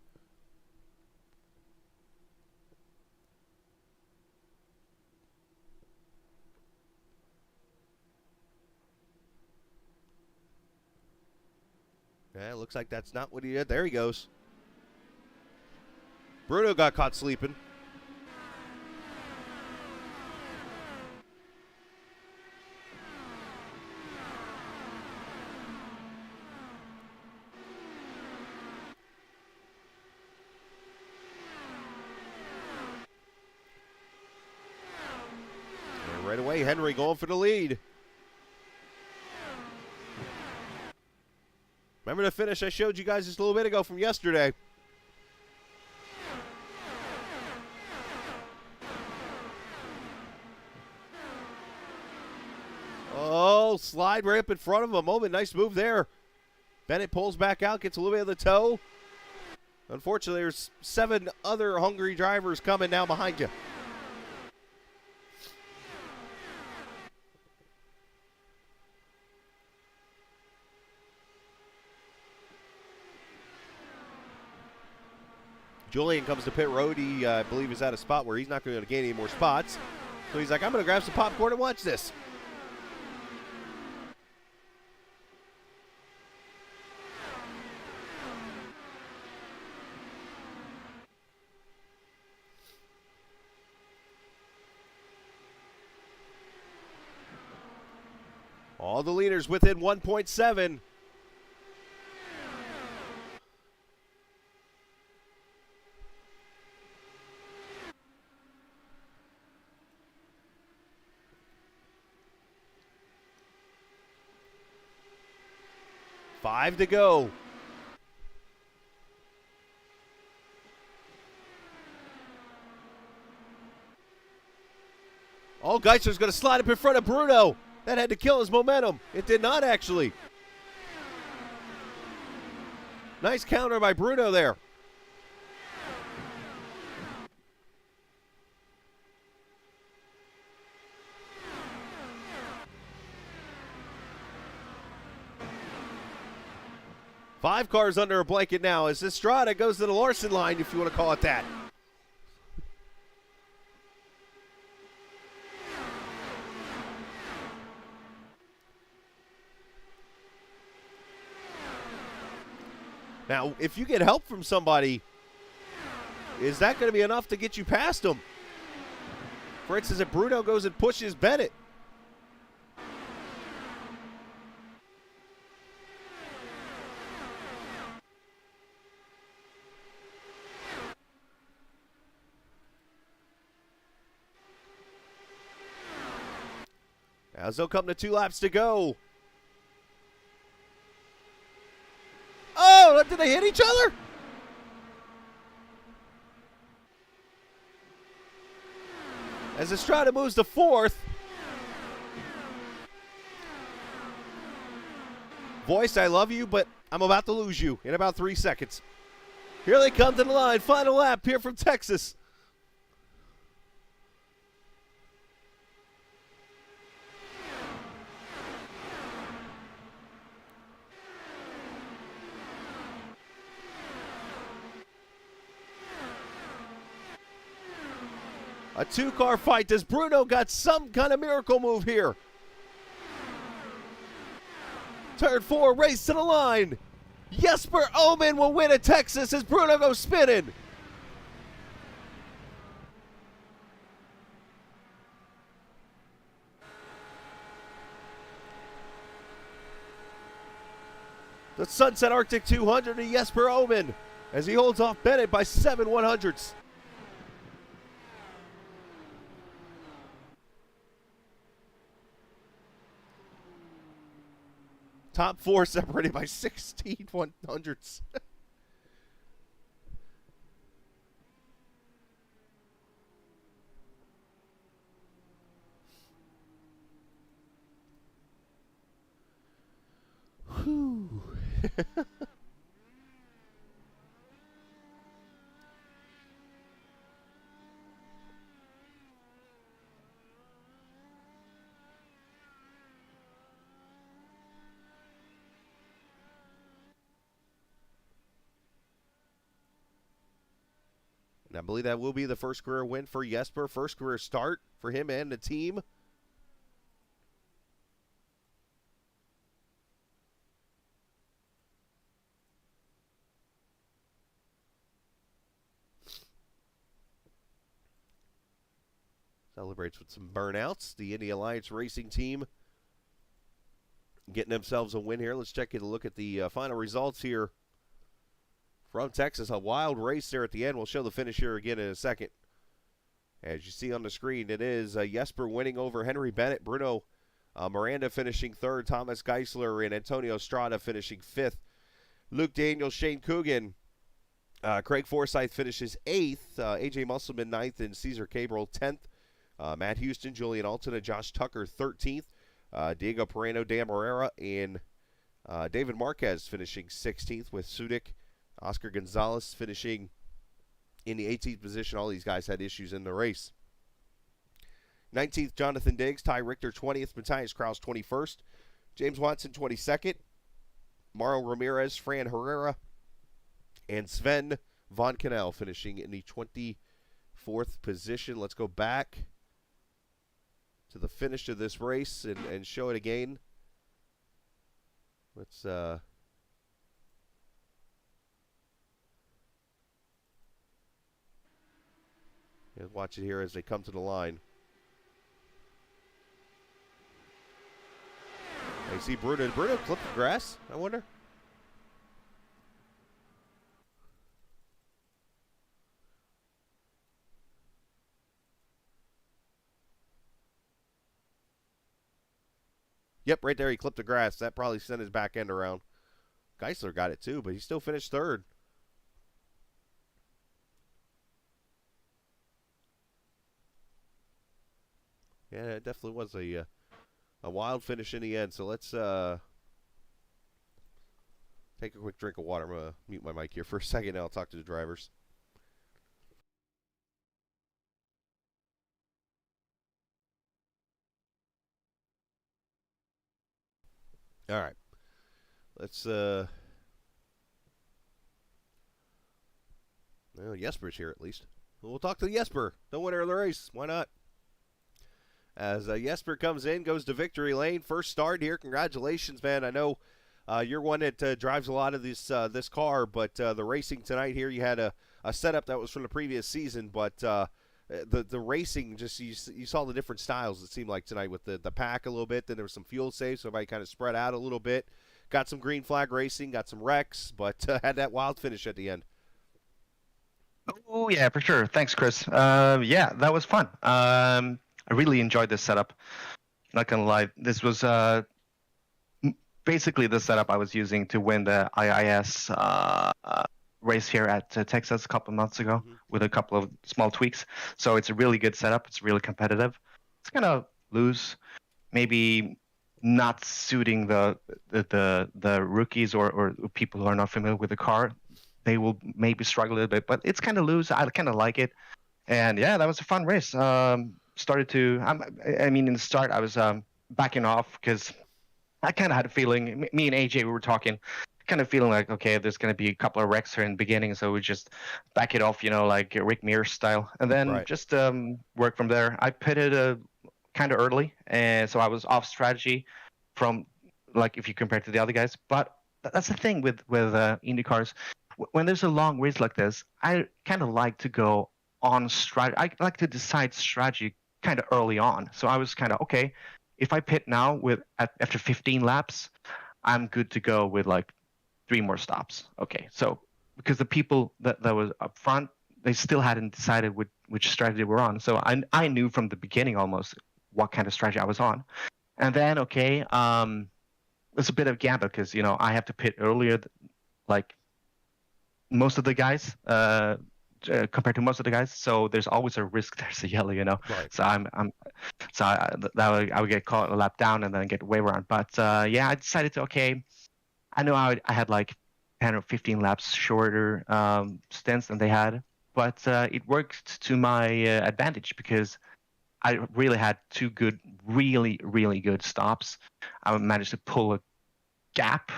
Yeah, it looks like that's not what he did. There he goes. Bruno got caught sleeping. And right away, Henry going for the lead. Remember the finish I showed you guys just a little bit ago from yesterday? Oh, slide right up in front of him. Moment, nice move there. Bennett pulls back out, gets a little bit of the toe. Unfortunately, there's 7 other hungry drivers coming now behind you. Julian comes to pit road. He, I believe, is at a spot where he's not going to gain any more spots. So he's like, I'm going to grab some popcorn and watch this. All the leaders within 1.7. Five to go. Oh, Geisler's going to slide up in front of Bruno. That had to kill his momentum. It did not, actually. Nice counter by Bruno there. Five cars under a blanket now as Estrada goes to the Larson line, if you want to call it that. Now, if you get help from somebody, is that going to be enough to get you past them? For instance, if Bruno goes and pushes Bennett. As they'll come to 2 laps to go. Oh, did they hit each other? As Estrada moves to 4th. Voice, I love you, but I'm about to lose you in about 3 seconds. Here they come to the line. Final lap here from Texas. A 2-car fight. Does Bruno got some kind of miracle move here? Turn 4, race to the line. Jesper Omen will win at Texas as Bruno goes spinning. The Sunset Arctic 200 to Jesper Omen as he holds off Bennett by 7 100ths. Top 4 separated by 16 100ths. Whew. And I believe that will be the first career win for Jesper. First career start for him and the team. Celebrates with some burnouts. The Indy Alliance Racing team getting themselves a win here. Let's check a look at the final results here from Texas. A wild race there at the end. We'll show the finish here again in a second. As you see on the screen, it is Jesper winning over Henry Bennett. Bruno Miranda finishing third. Thomas Geisler and Antonio Strada finishing fifth. Luke Daniels, Shane Coogan, Craig Forsyth finishes eighth. AJ Musselman ninth and Cesar Cabral 10th. Matt Houston, Julian Alton, Josh Tucker 13th. Diego Pereno, Dan Morera, and David Marquez finishing 16th with Sudik. Oscar Gonzalez finishing in the 18th position. All these guys had issues in the race. 19th, Jonathan Diggs. Ty Richter, 20th. Matthias Kraus, 21st. James Watson, 22nd. Mauro Ramirez, Fran Herrera, and Sven Von Canel finishing in the 24th position. Let's go back to the finish of this race and show it again. Let's watch it here as they come to the line. I see Bruno. Did Bruno clip the grass, I wonder? Yep, right there he clipped the grass. That probably sent his back end around. Geisler got it too, but he still finished third. Yeah, it definitely was a wild finish in the end. So let's take a quick drink of water. I'm going to mute my mic here for a second, and I'll talk to the drivers. All right. Let's well, Jesper's here at least. We'll talk to Jesper, the winner of the race. Why not? As Jesper comes in, goes to victory lane. First start here. Congratulations, man. I know you're one that drives a lot of this car, but the racing tonight here, you had a setup that was from the previous season, but the racing, just you saw the different styles, it seemed like tonight with the pack a little bit. Then there was some fuel saves, so everybody kind of spread out a little bit. Got some green flag racing, got some wrecks, but had that wild finish at the end. Oh, yeah, for sure. Thanks, Chris. Yeah, that was fun. I really enjoyed this setup. Not going to lie. This was basically the setup I was using to win the IIS race here at Texas a couple of months ago with a couple of small tweaks. So it's a really good setup. It's really competitive. It's kind of loose, maybe not suiting the rookies or people who are not familiar with the car. They will maybe struggle a little bit, but it's kind of loose. I kind of like it. And yeah, that was a fun race. Started to, I mean, in the start, I was backing off because I kind of had a feeling, me and AJ, we were talking, kind of feeling like, okay, there's going to be a couple of wrecks here in the beginning, so we just back it off, like Rick Mears style, and then just work from there. I pitted kind of early, and so I was off strategy from, like, if you compare to the other guys. But that's the thing with IndyCars. When there's a long race like this, I kind of like to go on strategy. I like to decide strategy kind of early on. So I was kind of, okay, if I pit now after 15 laps, I'm good to go with like 3 more stops. Okay, so because the people that was up front, they still hadn't decided which strategy we're on. So I knew from the beginning almost what kind of strategy I was on. And then, okay, it's a bit of a gamble because, I have to pit earlier, like most of the guys, compared to most of the guys, so there's always a risk there's a yellow, Right. So I would get caught a lap down and then get wave around. But yeah, I decided to, okay, I know I had like 10 or 15 laps shorter stints than they had, but it worked to my advantage because I really had 2 good, really, really good stops. I managed to pull a gap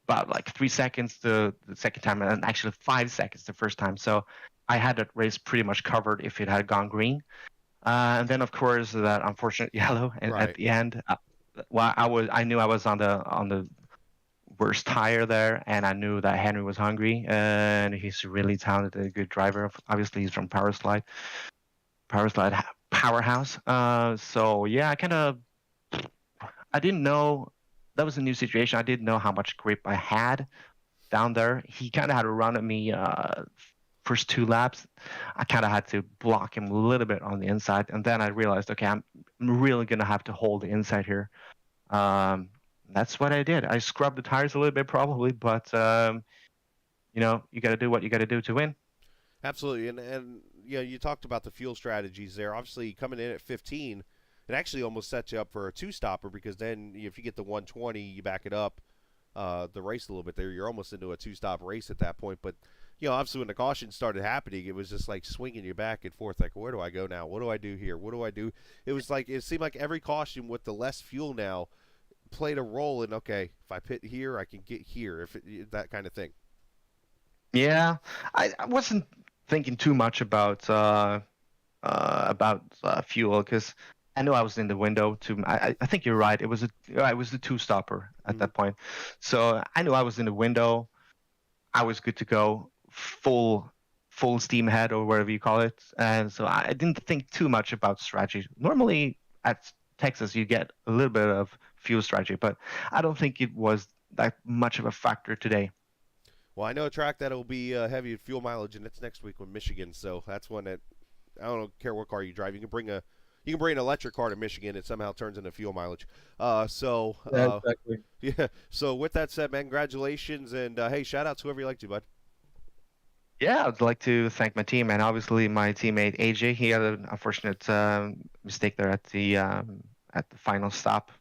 about like 3 seconds the second time, and actually 5 seconds the first time. So I had that race pretty much covered if it had gone green. And then of course that unfortunate yellow Right. at the end. Well, I knew I was on the worst tire there, and I knew that Henry was hungry, and he's really talented, a good driver. Obviously, he's from Powerslide powerhouse. So yeah, I didn't know, that was a new situation. I didn't know how much grip I had down there. He kind of had a run at me first 2 laps. I kind of had to block him a little bit on the inside, and then I realized, okay, I'm really gonna have to hold the inside here. That's what I did. I scrubbed the tires a little bit probably, but you know, you got to do what you got to do to win. Absolutely, and you know, you talked about the fuel strategies there. Obviously, coming in at 15, it actually almost sets you up for a two-stopper, because then if you get the 120, you back it up the race a little bit there. You're almost into a two-stop race at that point. But you know, obviously, when the caution started happening, it was just like swinging you back and forth. Like, where do I go now? What do I do here? What do I do? It was like, it seemed like every caution with the less fuel now played a role in, okay, if I pit here, I can get here, that kind of thing. Yeah, I wasn't thinking too much about fuel, because I knew I was in the window. I think you're right. It was a two-stopper at that point, so I knew I was in the window. I was good to go, full steam ahead, or whatever you call it, and so I didn't think too much about strategy. Normally at Texas, you get a little bit of fuel strategy, but I don't think it was that much of a factor today. Well, I know a track that will be heavy in fuel mileage, and it's next week with Michigan. So that's one that I don't care what car you drive. You can bring an electric car to Michigan. It somehow turns into fuel mileage. Yeah, exactly. Yeah. So with that said, man, congratulations, and hey, shout out to whoever you like to, bud. Yeah, I'd like to thank my team, and obviously my teammate AJ. He had an unfortunate mistake there at the final stop,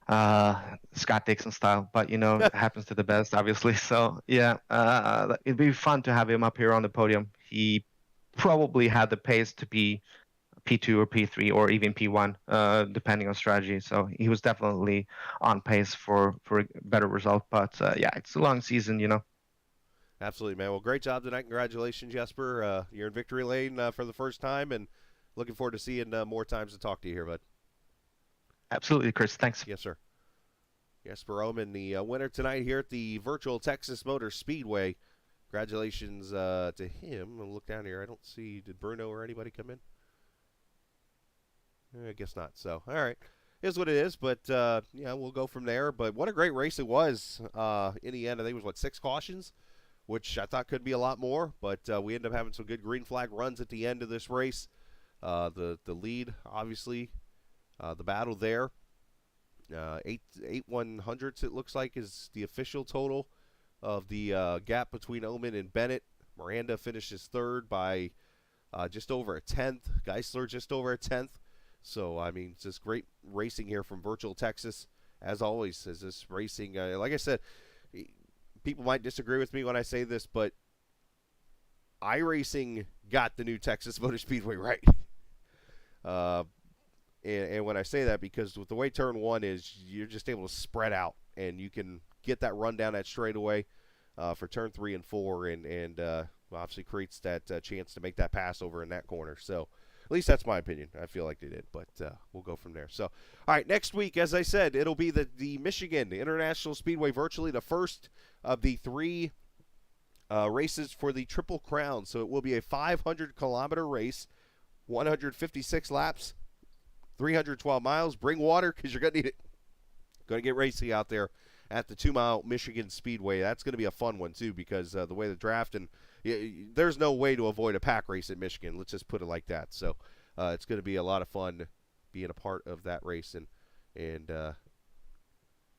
Scott Dixon style. But you know, it happens to the best, obviously. So yeah, it'd be fun to have him up here on the podium. He probably had the pace to be P2 or P3 or even P1, depending on strategy. So he was definitely on pace for a better result. But yeah, it's a long season, you know. Absolutely, man. Well, great job tonight. Congratulations, Jesper. You're in victory lane for the first time, and looking forward to seeing more times to talk to you here, bud. Absolutely, Chris. Thanks. Yes, sir. Jesper Omen, the winner tonight here at the virtual Texas Motor Speedway. Congratulations to him. I'll look down here. I don't see, did Bruno or anybody come in? I guess not. So, all right. Is what it is, but yeah, we'll go from there. But what a great race it was in the end. I think it was, 6 cautions, which I thought could be a lot more, but we ended up having some good green flag runs at the end of this race. The lead, obviously, the battle there, 8/100ths it looks like is the official total of the gap between Omen and Bennett. Miranda finishes third by just over a tenth. Geisler just over a tenth. So, I mean, it's just great racing here from Virtual Texas. As always, as this racing, like I said, people might disagree with me when I say this, but iRacing got the new Texas Motor Speedway right. And when I say that, because with the way turn 1 is, you're just able to spread out, and you can get that run down that straightaway for turn 3 and 4, and obviously creates that chance to make that pass over in that corner. So at least that's my opinion. I feel like they did, but we'll go from there. So, all right, next week, as I said, it'll be the Michigan International Speedway, virtually the first of the 3 races for the Triple Crown. So it will be a 500-kilometer race, 156 laps, 312 miles. Bring water, because you're going to need it. Going to get racy out there at the 2-mile Michigan Speedway. That's going to be a fun one, too, because the way the draft, and there's no way to avoid a pack race at Michigan. Let's just put it like that. So it's going to be a lot of fun being a part of that race. And yeah,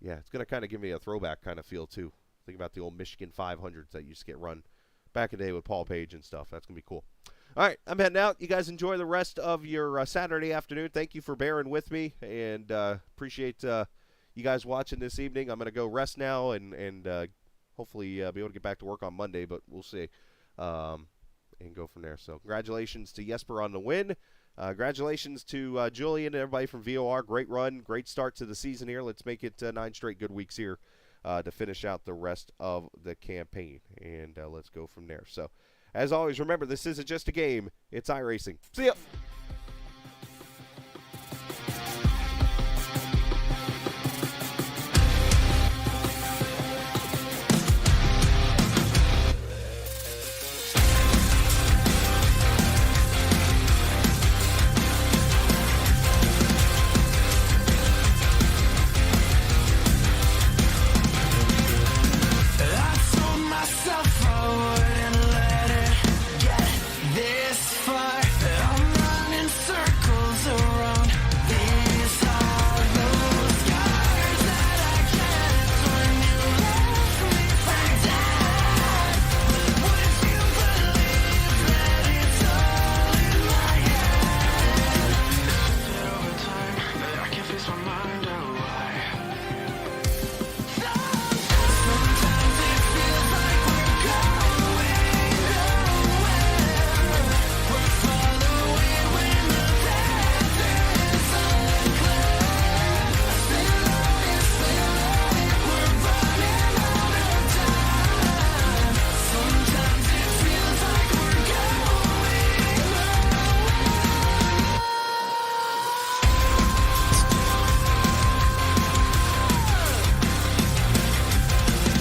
it's going to kind of give me a throwback kind of feel, too. Think about the old Michigan 500s that used to get run back in the day with Paul Page and stuff. That's going to be cool. All right, I'm heading out. You guys enjoy the rest of your Saturday afternoon. Thank you for bearing with me, and appreciate you guys watching this evening. I'm going to go rest now and hopefully be able to get back to work on Monday, but we'll see, and go from there. So congratulations to Jesper on the win. Congratulations to Julian and everybody from VOR. Great run, great start to the season here. Let's make it 9 straight good weeks here to finish out the rest of the campaign, and let's go from there. So As always, remember, this isn't just a game, it's iRacing. See ya!